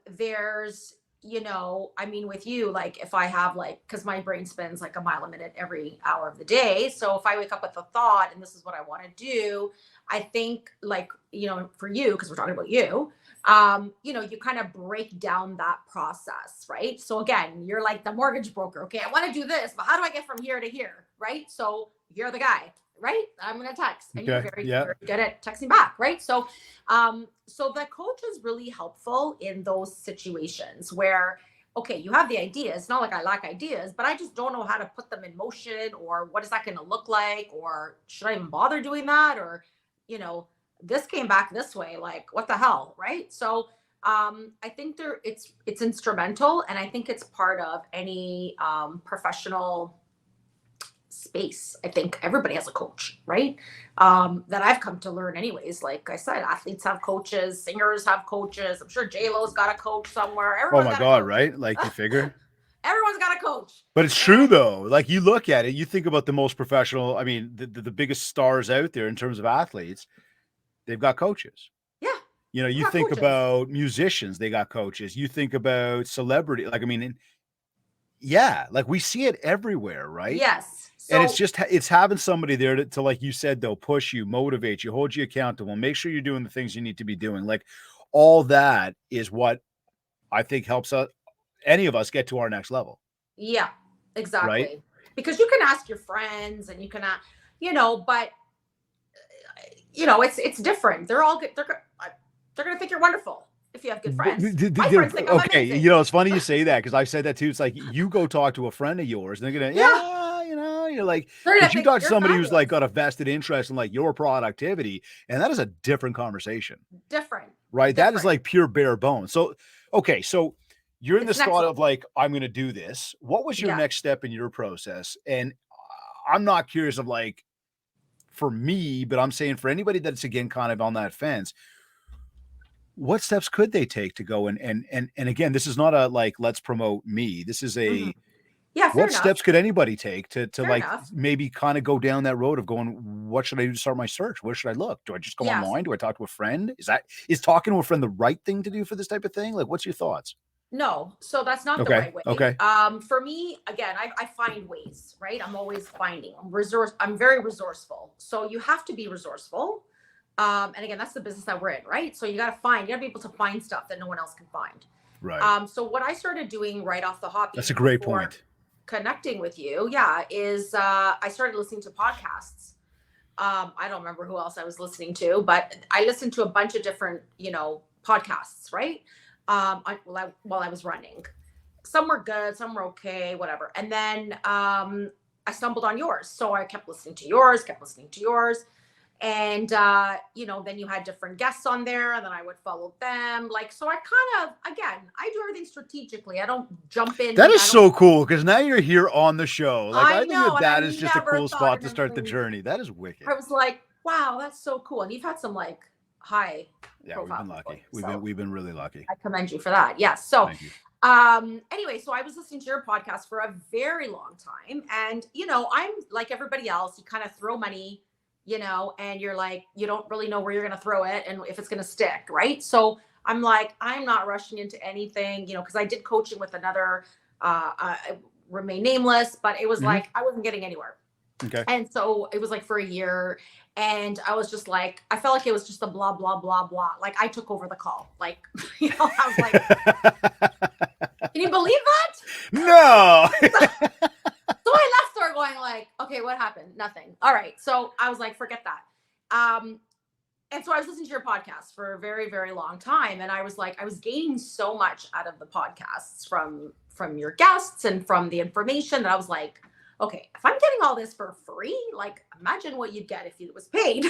There's, I mean, with you, like if I have like, cause my brain spins like a mile a minute every hour of the day. So if I wake up with a thought and this is what I want to do, I think like, for you, cause we're talking about you, you kind of break down that process, right? So again, you're like the mortgage broker. Okay, I want to do this, but how do I get from here to here, right? So you're the guy, right? I'm gonna text, and you're Okay. very, Yeah. very good at texting back, right? So, so the coach is really helpful in those situations where, okay, you have the ideas. It's not like I lack ideas, but I just don't know how to put them in motion, or what is that going to look like, or should I even bother doing that, or you know this came back this way, like what the hell, right? So I think it's instrumental, and I think it's part of any professional space. I think everybody has a coach, right? That I've come to learn anyways. Like I said, athletes have coaches, singers have coaches. I'm sure J-Lo's got a coach somewhere. Oh Everyone's my got a God, coach. right? Like you figure. Everyone's got a coach. But it's true though. Like you look at it, you think about the most professional, I mean, the biggest stars out there in terms of athletes, they've got coaches. Yeah. You know, you got think coaches. about musicians, they got coaches. You think about celebrity, like I mean, yeah, like we see it everywhere, right? Yes. And it's just it's having somebody there to like you said though, push you, motivate you, hold you accountable, make sure you're doing the things you need to be doing. Like all that is what I think helps any of us get to our next level. Yeah, exactly. Right? Because you can ask your friends and you can, but it's different. They're all good. They're gonna think you're wonderful if you have good friends. My friends think I'm Okay, amazing. you know, it's funny you say that because I've said that too. It's like you go talk to a friend of yours, and they're gonna, you're like, They're gonna but you think talk to you're somebody who's like fabulous. got a vested interest in like your productivity, and that is a different conversation, Different. right? That is Different. like pure bare bones. So, okay, so you're in It's this next thought level. of like, I'm gonna do this. What was your Yeah. next step in your process? And I'm not curious of like for me, but I'm saying for anybody that's again kind of on that fence, what steps could they take to go and again, this is not a like let's promote me. This is Mhm. a Yeah, fair what enough. steps could anybody take to Fair like enough. maybe kind of go down that road of going, what should I do to start my search? Where should I look? Do I just go Yes. online? Do I talk to a friend? Is talking to a friend the right thing to do for this type of thing? Like, what's your thoughts? No, so that's not the Okay. right way. Okay. For me, again, I find ways, right? I'm always finding. I'm very resourceful. So you have to be resourceful. And again, that's the business that we're in, right? So you gotta be able to find stuff that no one else can find. Right. So what I started doing right off the hop, That's a great before point. connecting with you, is I started listening to podcasts. I don't remember who else I was listening to, but I listened to a bunch of different, podcasts, right? While I was running. Some were good, some were okay, whatever. And then I stumbled on yours. So I kept listening to yours. And then you had different guests on there, and then I would follow them. Like, so I kind of, again, I do everything strategically. I don't jump in. That is so cool because now you're here on the show. Like I think know, that and I is just a never cool thought spot in to a start the million- journey. That is wicked. I was like, wow, that's so cool. And you've had some like high Yeah, we've been lucky. We've been really lucky. I commend you for that. Yes. So Thank you. anyway, so I was listening to your podcast for a very long time. And, I'm like everybody else, you kind of throw money, and you're like, you don't really know where you're going to throw it and if it's going to stick. Right. So I'm like, I'm not rushing into anything, because I did coaching with another, remain nameless, but it was like, I wasn't getting anywhere. Okay. And so it was like for a year. And I was just like, I felt like it was just a blah, blah, blah, blah. Like I took over the call. Like, I was like, can you believe that? No. So I left there going like, okay, what happened? Nothing. All right. So I was like, forget that. And so I was listening to your podcast for a very, very long time. And I was like, I was gaining so much out of the podcasts from your guests and from the information that I was like, okay, if I'm getting all this for free, like imagine what you'd get if it was paid,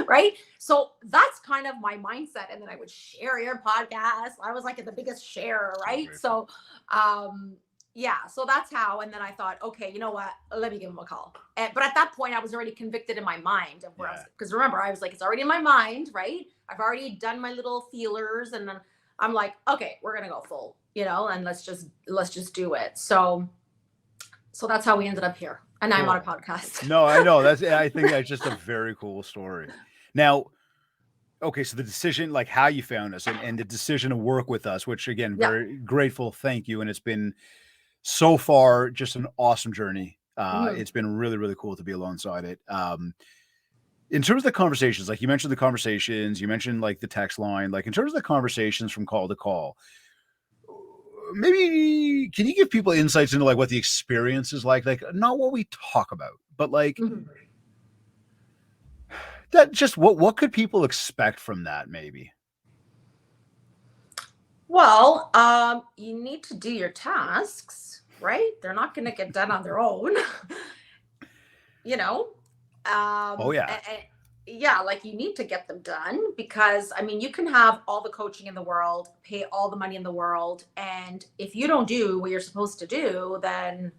right? So that's kind of my mindset. And then I would share your podcast. I was like the biggest sharer, right? So, so that's how. And then I thought, okay, you know what? Let me give him a call. But at that point, I was already convicted in my mind of where I was, because remember, I was like, it's already in my mind, right? I've already done my little feelers, and then I'm like, okay, we're gonna go full, and let's just do it. So that's how we ended up here. And I'm on a podcast. No, I know. I think that's just a very cool story. Now, okay, so the decision, like how you found us and the decision to work with us, which again, very grateful. Thank you. And it's been so far just an awesome journey. It's been really, really cool to be alongside it. In terms of the conversations, like you mentioned the conversations, you mentioned like the text line, like in terms of the conversations from call to call, maybe can you give people insights into like what the experience is like not what we talk about, but like that, just what could people expect from that maybe? Well, you need to do your tasks, right? They're not going to get done on their own. Oh yeah. yeah, like you need to get them done because I mean, you can have all the coaching in the world, pay all the money in the world, and if you don't do what you're supposed to do, then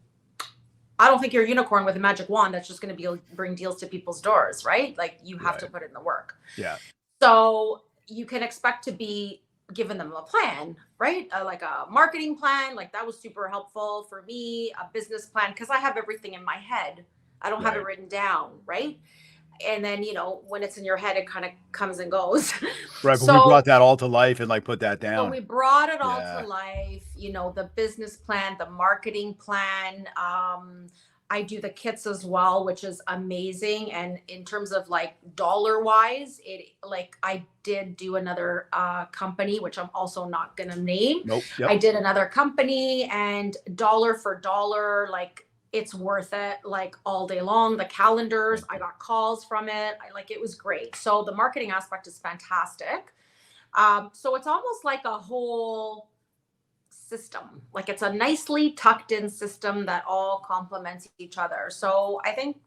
I don't think you're a unicorn with a magic wand that's just going to be bring deals to people's doors, right? Like you have to Right. put in the work. Yeah. So you can expect to be giving them a plan, right? Like a marketing plan, like that was super helpful for me, a business plan, because I have everything in my head. I don't have it Right. written down, right? And then, when it's in your head, it kind of comes and goes. Right. But we So brought that all to life and like put that so down. we brought it all to Yeah. life, the business plan, the marketing plan. I do the kits as well, which is amazing. And in terms of like dollar wise, it like I did do another company, which I'm also not gonna name. Nope. I Yep. did another company and dollar for dollar, like it's worth it like all day long. The calendars, I got calls from it. I like it was great. So the marketing aspect is fantastic. So it's almost like a whole system. Like it's a nicely tucked in system that all complements each other. So I think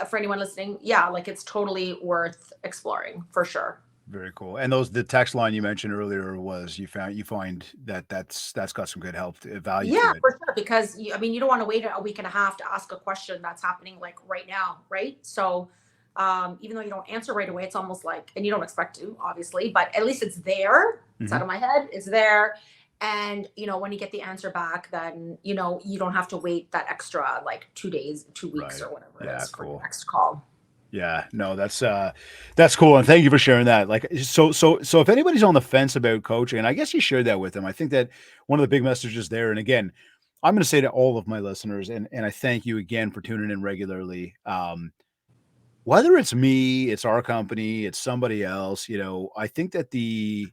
for anyone listening, yeah, like it's totally worth exploring for sure. Very cool. And the text line you mentioned earlier was you find that that's got some good help value Yeah, to it. for sure. Because I mean, you don't want to wait a week and a half to ask a question that's happening like right now, right? So even though you don't answer right away, it's almost like, and you don't expect to, obviously, but at least it's there. It's out Mhm. of my head. It's there. And when you get the answer back, then you don't have to wait that extra like 2 days, 2 weeks, Right. or whatever it Yeah, is for your cool. next call. Yeah, no, that's cool, and thank you for sharing that. Like, so if anybody's on the fence about coaching, and I guess you shared that with them, I think that one of the big messages there, and again, I'm going to say to all of my listeners, and I thank you again for tuning in regularly. Whether it's me, it's our company, it's somebody else, I think that the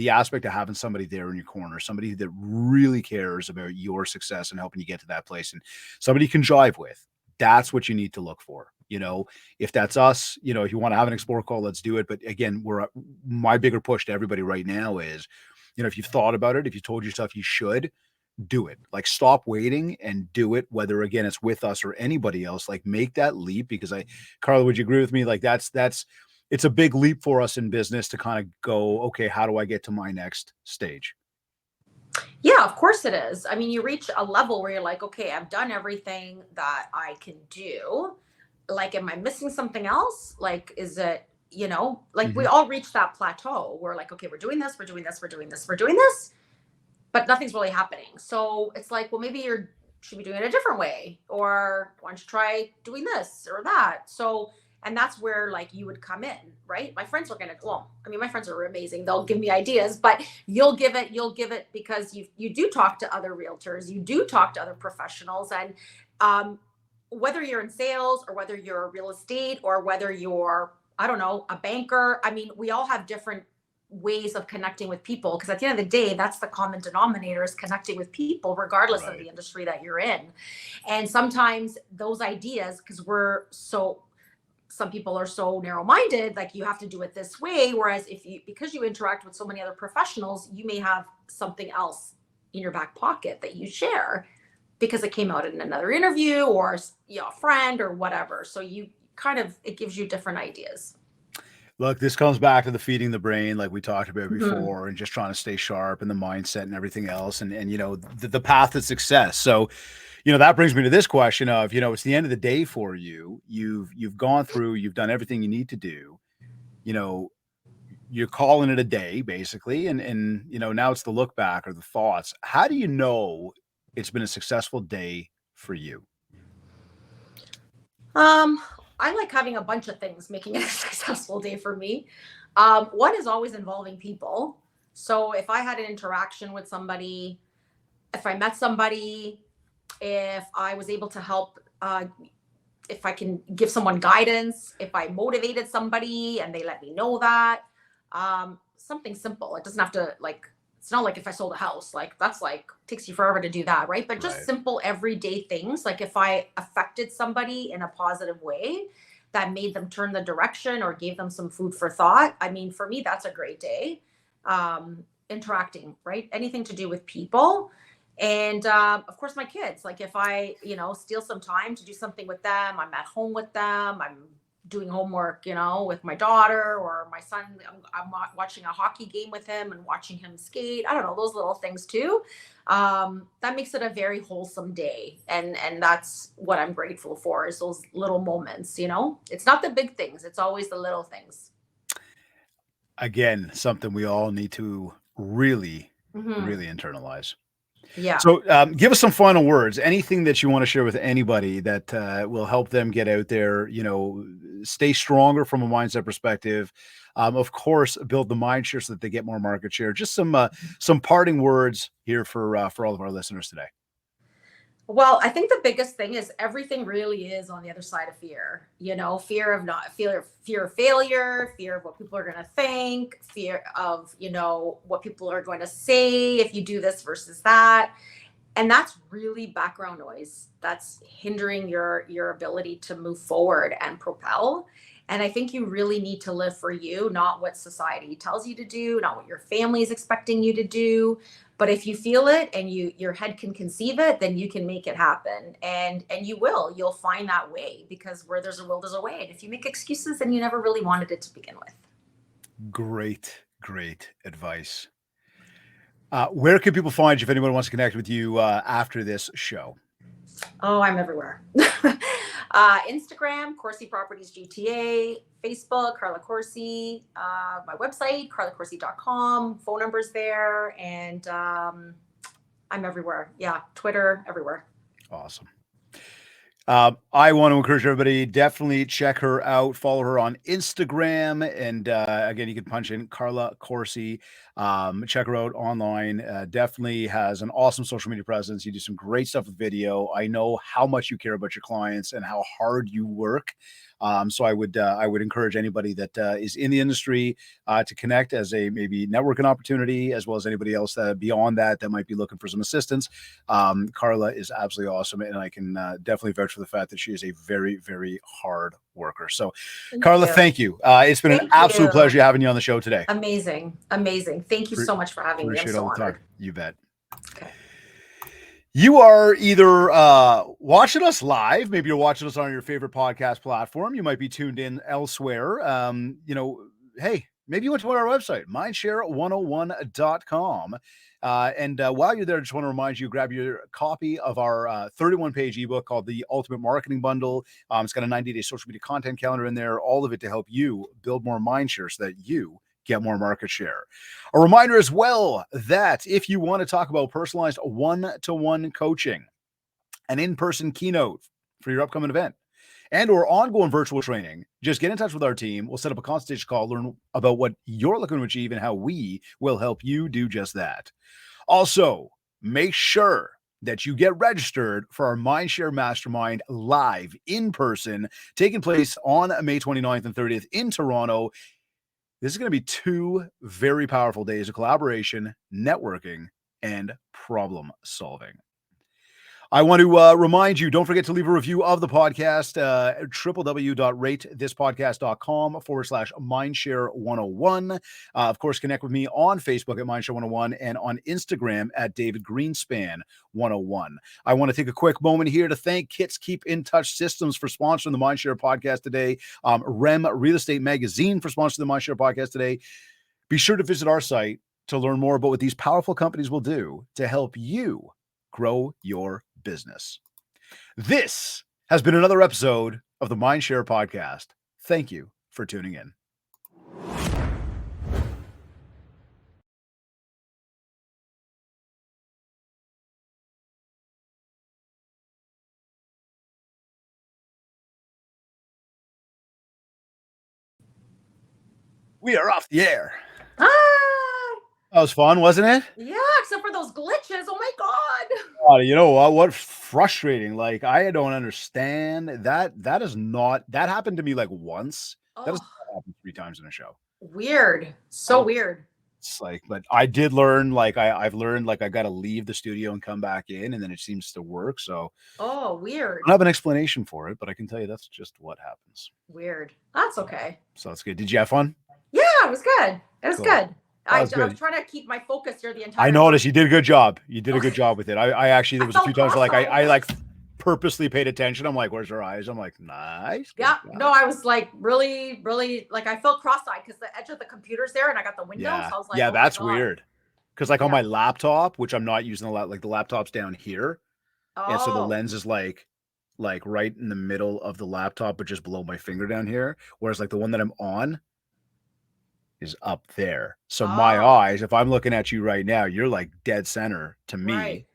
aspect of having somebody there in your corner, somebody that really cares about your success and helping you get to that place, and somebody you can jive with, that's what you need to look for. If that's us, if you want to have an explore call, let's do it. But again, my bigger push to everybody right now is, if you've thought about it, if you told yourself you should, do it. Like stop waiting and do it, whether again it's with us or anybody else. Like make that leap because Carla, would you agree with me? Like that's it's a big leap for us in business to kind of go, okay, how do I get to my next stage? Yeah, of course it is. I mean, you reach a level where you're like, okay, I've done everything that I can do. Like, am I missing something else? Like, is it, like we Mhm. all reach that plateau. We're like, okay, we're doing this, we're doing this, we're doing this, we're doing this, but nothing's really happening. So it's like, well, maybe you should be doing it a different way, or why don't you try doing this or that? So, and that's where like you would come in, right? My friends are gonna, well, I mean, my friends are amazing. They'll give me ideas, but you'll give it because you do talk to other realtors, you do talk to other professionals, and um, whether you're in sales or whether you're real estate or whether you're, I don't know, a banker. I mean, we all have different ways of connecting with people because at the end of the day that's the common denominator is connecting with people regardless of the Right. industry that you're in. And sometimes those ideas, because we're so some people are so narrow minded, like you have to do it this way, whereas if you because you interact with so many other professionals, you may have something else in your back pocket that you share because it came out in another interview or a friend or whatever. So you kind of it gives you different ideas. Look, this comes back to the feeding the brain, like we talked about Mhm. before, and just trying to stay sharp and the mindset and everything else, and the path to success. So, that brings me to this question of, it's the end of the day for you. You've gone through, you've done everything you need to do. You know, you're calling it a day, basically, and now it's the look back or the thoughts. How do you know it's been a successful day for you? Um, I like having a bunch of things making it a successful day for me. One is always involving people. So if I had an interaction with somebody, if I met somebody, if I was able to help, if I can give someone guidance, if I motivated somebody and they let me know that, something simple. It doesn't have to like, it's not like if I sold a house, like that's like takes you forever to do that, right? But just Right. simple everyday things. Like if I affected somebody in a positive way that made them turn the direction or gave them some food for thought. I mean, for me, that's a great day. Interacting, right? Anything to do with people and of course my kids, like if I steal some time to do something with them, I'm at home with them, I'm doing homework, with my daughter or my son. I'm watching a hockey game with him and watching him skate. I don't know, those little things too. That makes it a very wholesome day. And that's what I'm grateful for, is those little moments, It's not the big things, it's always the little things. Again, something we all need to really, Hmm. really internalize. Yeah. So, give us some final words. Anything that you want to share with anybody that will help them get out there, stay stronger from a mindset perspective. Of course, build the mind share so that they get more market share. Just some parting words here for all of our listeners today. Well, I think the biggest thing is everything really is on the other side of fear. Fear of failure, fear of what people are going to think, fear of, what people are going to say if you do this versus that. And that's really background noise. That's hindering your ability to move forward and propel. And I think you really need to live for you, not what society tells you to do, not what your family is expecting you to do. But if you feel it and your head can conceive it, then you can make it happen. And you'll find that way, because where there's a will, there's a way. And if you make excuses, then you never really wanted it to begin with. Great, great advice. Where can people find you if anyone wants to connect with you after this show? Oh, I'm everywhere. Instagram, Corsi Properties GTA, Facebook, Carla Corsi, my website, carlacorsi.com, phone numbers there, and I'm everywhere. Yeah, Twitter, everywhere. Awesome. I want to encourage everybody, definitely check her out, follow her on Instagram. And again, you can punch in Carla Corsi, check her out online. Definitely has an awesome social media presence. You do some great stuff with video. I know how much you care about your clients and how hard you work. So I would encourage anybody that is in the industry to connect as a maybe networking opportunity, as well as anybody else beyond that might be looking for some assistance. Carla is absolutely awesome, and I can definitely vouch for the fact that she is a very, very hard worker. So, Carla, thank you. It's been an absolute pleasure having you on the show today. Amazing. Thank you so much for having me. I'm so honored. You bet. Okay. You are either watching us live, maybe you're watching us on your favorite podcast platform. You might be tuned in elsewhere. Hey, maybe you went to our website, mindshare101.com. And while you're there, I just want to remind you, grab your copy of our 31-page ebook called The Ultimate Marketing Bundle. It's got a 90-day social media content calendar in there, all of it to help you build more mind share so that you get more market share. A reminder as well that if you want to talk about personalized one-to-one coaching, an in-person keynote for your upcoming event, and or ongoing virtual training, just get in touch with our team. We'll set up a consultation call, learn about what you're looking to achieve and how we will help you do just that. Also, make sure that you get registered for our Mindshare Mastermind live in person, taking place on May 29th and 30th in Toronto. This is going to be 2 very powerful days of collaboration, networking, and problem solving. I want to remind you, don't forget to leave a review of the podcast, www.ratethispodcast.com/mindshare101. Of course, connect with me on Facebook at Mindshare101 and on Instagram at David Greenspan101. I want to take a quick moment here to thank Kits Keep in Touch Systems for sponsoring the Mindshare podcast today. REM Real Estate Magazine for sponsoring the Mindshare podcast today. Be sure to visit our site to learn more about what these powerful companies will do to help you grow your business. This has been another episode of the Mindshare podcast. Thank you for tuning in. We are off the air. That was fun, wasn't it? Yeah, except for those glitches. Oh my God. You know what? What's frustrating? Like, I don't understand that. That happened to me like once. That has happened 3 times in a show. Weird. So weird. It's like, but I did learn, like, I've learned, like, I got to leave the studio and come back in, and then it seems to work. So, weird. I don't have an explanation for it, but I can tell you that's just what happens. Weird. That's okay. So that's good. Did you have fun? Yeah, it was good. It was good. I was trying to keep my focus here the entire time. I noticed you did a good job. You did a good job with it. I actually, there was a few times where, like, I like purposely paid attention. I'm like, where's her eyes? I'm like, nice. Good Yeah. job. No, I was like really, really like I felt cross-eyed because the edge of the computer's there and I got the window. Yeah. So I was like, Yeah, oh my that's God. weird. Because like on Yeah. my laptop, which I'm not using a lot, like the laptop's down here. And so the Oh, lens is like right in the middle of the laptop, but just below my finger down here. Whereas like the one that I'm on is up there. So my oh, eyes, if I'm looking at you right now, you're like dead center to me, right.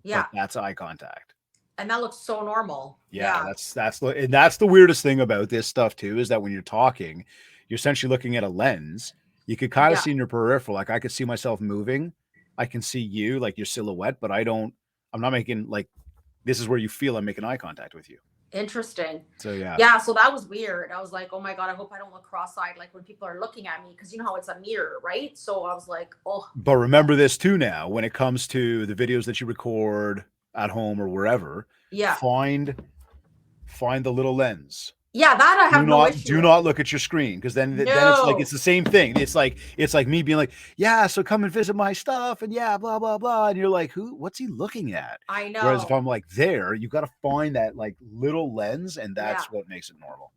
but Yeah. that's eye contact. And that looks so normal. Yeah, Yeah. that's the weirdest thing about this stuff too, is that when you're talking, you're essentially looking at a lens. You could kind of Yeah. see in your peripheral, like I could see myself moving. I can see you, like your silhouette, but I'm not making like, this is where you feel I'm making eye contact with you. Interesting. So yeah. Yeah. So that was weird. I was like, oh my God, I hope I don't look cross-eyed like when people are looking at me, because you know how it's a mirror, right? So I was like, oh. But remember this too now, when it comes to the videos that you record at home or wherever, Yeah. find the little lens. Yeah, that I have no issue Do with. not look at your screen, because then it's like it's the same thing. It's like me being like, yeah, so come and visit my stuff, and yeah, blah blah blah, and you're like, what's he looking at? I know. Whereas if I'm like there, you got to find that like little lens, and that's Yeah. what makes it normal.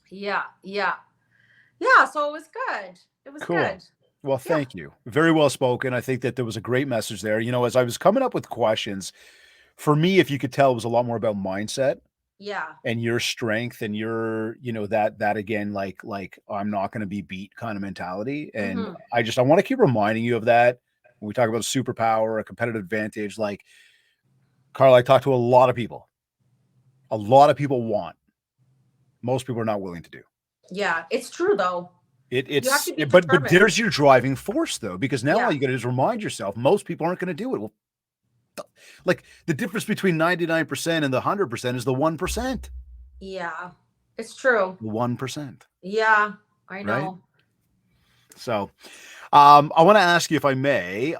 Yeah. Yeah. Yeah. So it was good. It was Cool. good. Well, thank you. Very well spoken. I think that there was a great message there. You know, as I was coming up with questions, for me, if you could tell, it was a lot more about mindset. Yeah. And your strength and your, you know, that again, like I'm not going to be beat kind of mentality. And I want to keep reminding you of that when we talk about superpower, a competitive advantage. Like, Carl, I talk to a lot of people. A lot of people want. Most people are not willing to do. Yeah, it's true though. But there's your driving force though, because now all you got to do is remind yourself most people aren't going to do it. Well, like the difference between 99% and the 100% is the 1%. Yeah, it's true. 1%. Yeah, I know. Right? So, I want to ask you, if I may,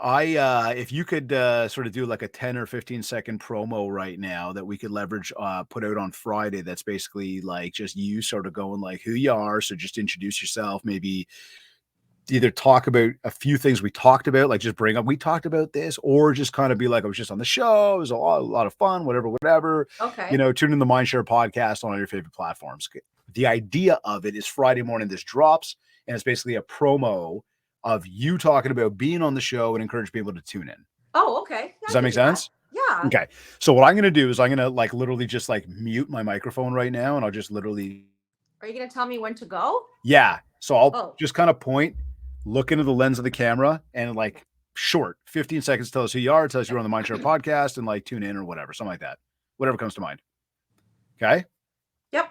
if you could sort of do like a 10 or 15-second promo right now that we could leverage, put out on Friday. That's basically like just you sort of going like who you are. So just introduce yourself, maybe either talk about a few things we talked about, like just bring up, we talked about this, or just kind of be like, I was just on the show. It was a lot of fun, whatever. Okay. You know, tune in the Mindshare podcast on all your favorite platforms. The idea of it is Friday morning, this drops, and it's basically a promo of you talking about being on the show and encourage people to tune in. Oh, okay. Does that make sense? Yeah. Okay. So what I'm going to do is I'm going to like literally just like mute my microphone right now, and I'll just literally. Are you going to tell me when to go? Yeah. So I'll just kind of point, look into the lens of the camera, and like short 15 seconds, tell us who you are, tell us you're on the Mindshare podcast, and like tune in or whatever, something like that. Whatever comes to mind. Okay. Yep.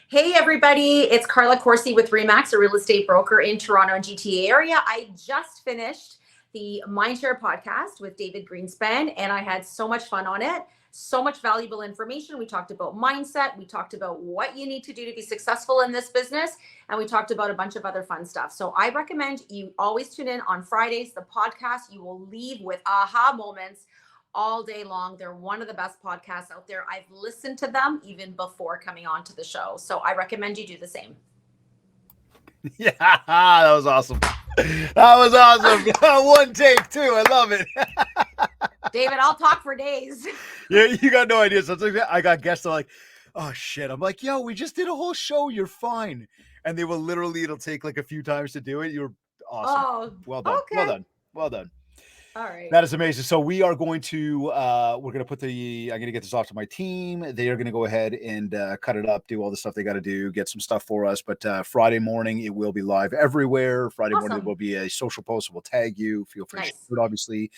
Hey everybody, it's Carla Corsi with Remax, a real estate broker in Toronto and GTA area. I just finished the Mindshare podcast with David Greenspan, and I had so much fun on it. So much valuable information. We talked about mindset. We talked about what you need to do to be successful in this business. And we talked about a bunch of other fun stuff. So I recommend you always tune in on Fridays, the podcast. You will leave with aha moments all day long. They're one of the best podcasts out there. I've listened to them even before coming on to the show. So I recommend you do the same. Yeah, that was awesome. That was awesome. One take too. I love it. David, I'll talk for days. Yeah, you got no idea. So I got guests that are like, oh shit. I'm like, yo, we just did a whole show. You're fine. And they will literally, it'll take like a few times to do it. You're awesome. Oh, well done. Okay. Well done. All right. That is amazing. So we are going to, we're going to put I'm going to get this off to my team. They are going to go ahead and cut it up, do all the stuff they got to do, get some stuff for us. But Friday morning, it will be live everywhere. Friday morning, there will be a social post. We'll tag you. Feel free to share it, obviously.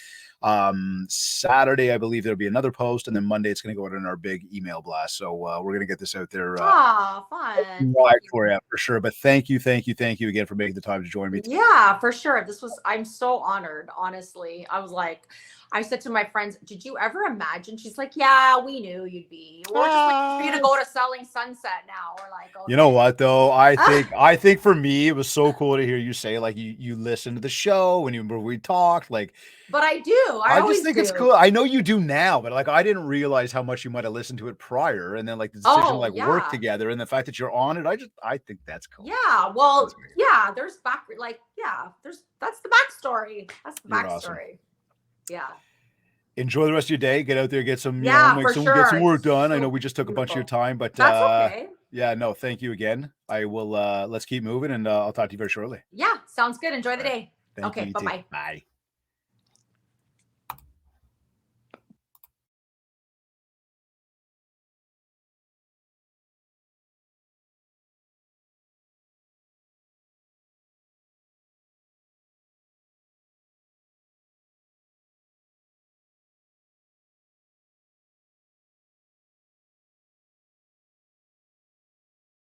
Saturday, I believe there'll be another post. And then Monday, it's going to go out in our big email blast. So we're going to get this out there. Fun. For you, for sure. But thank you again for making the time to join me today. Yeah, for sure. I'm so honored, honestly. I was like, I said to my friends, did you ever imagine? She's like, yeah, we knew you'd be. We're just waiting for you to go to Selling Sunset now. We're like, okay. You know what though? I think for me, it was so cool to hear you say like you listened to the show and we talked like. But I do. I just think it's cool. I know you do now, but like I didn't realize how much you might have listened to it prior, and then like the decision to work together, and the fact that you're on it, I think that's cool. Yeah. Well, yeah. There's that's the backstory. That's the backstory. Awesome. Yeah. Enjoy the rest of your day. Get out there, get some, Yeah, make for some, get some sure. work done. I So know we just took a bunch of your beautiful. time, but That's okay. yeah, no, thank you again. I will, let's keep moving, and I'll talk to you very shortly. Yeah, sounds good. Enjoy the All right. day. Thank you. Okay, You too. bye-bye. Bye.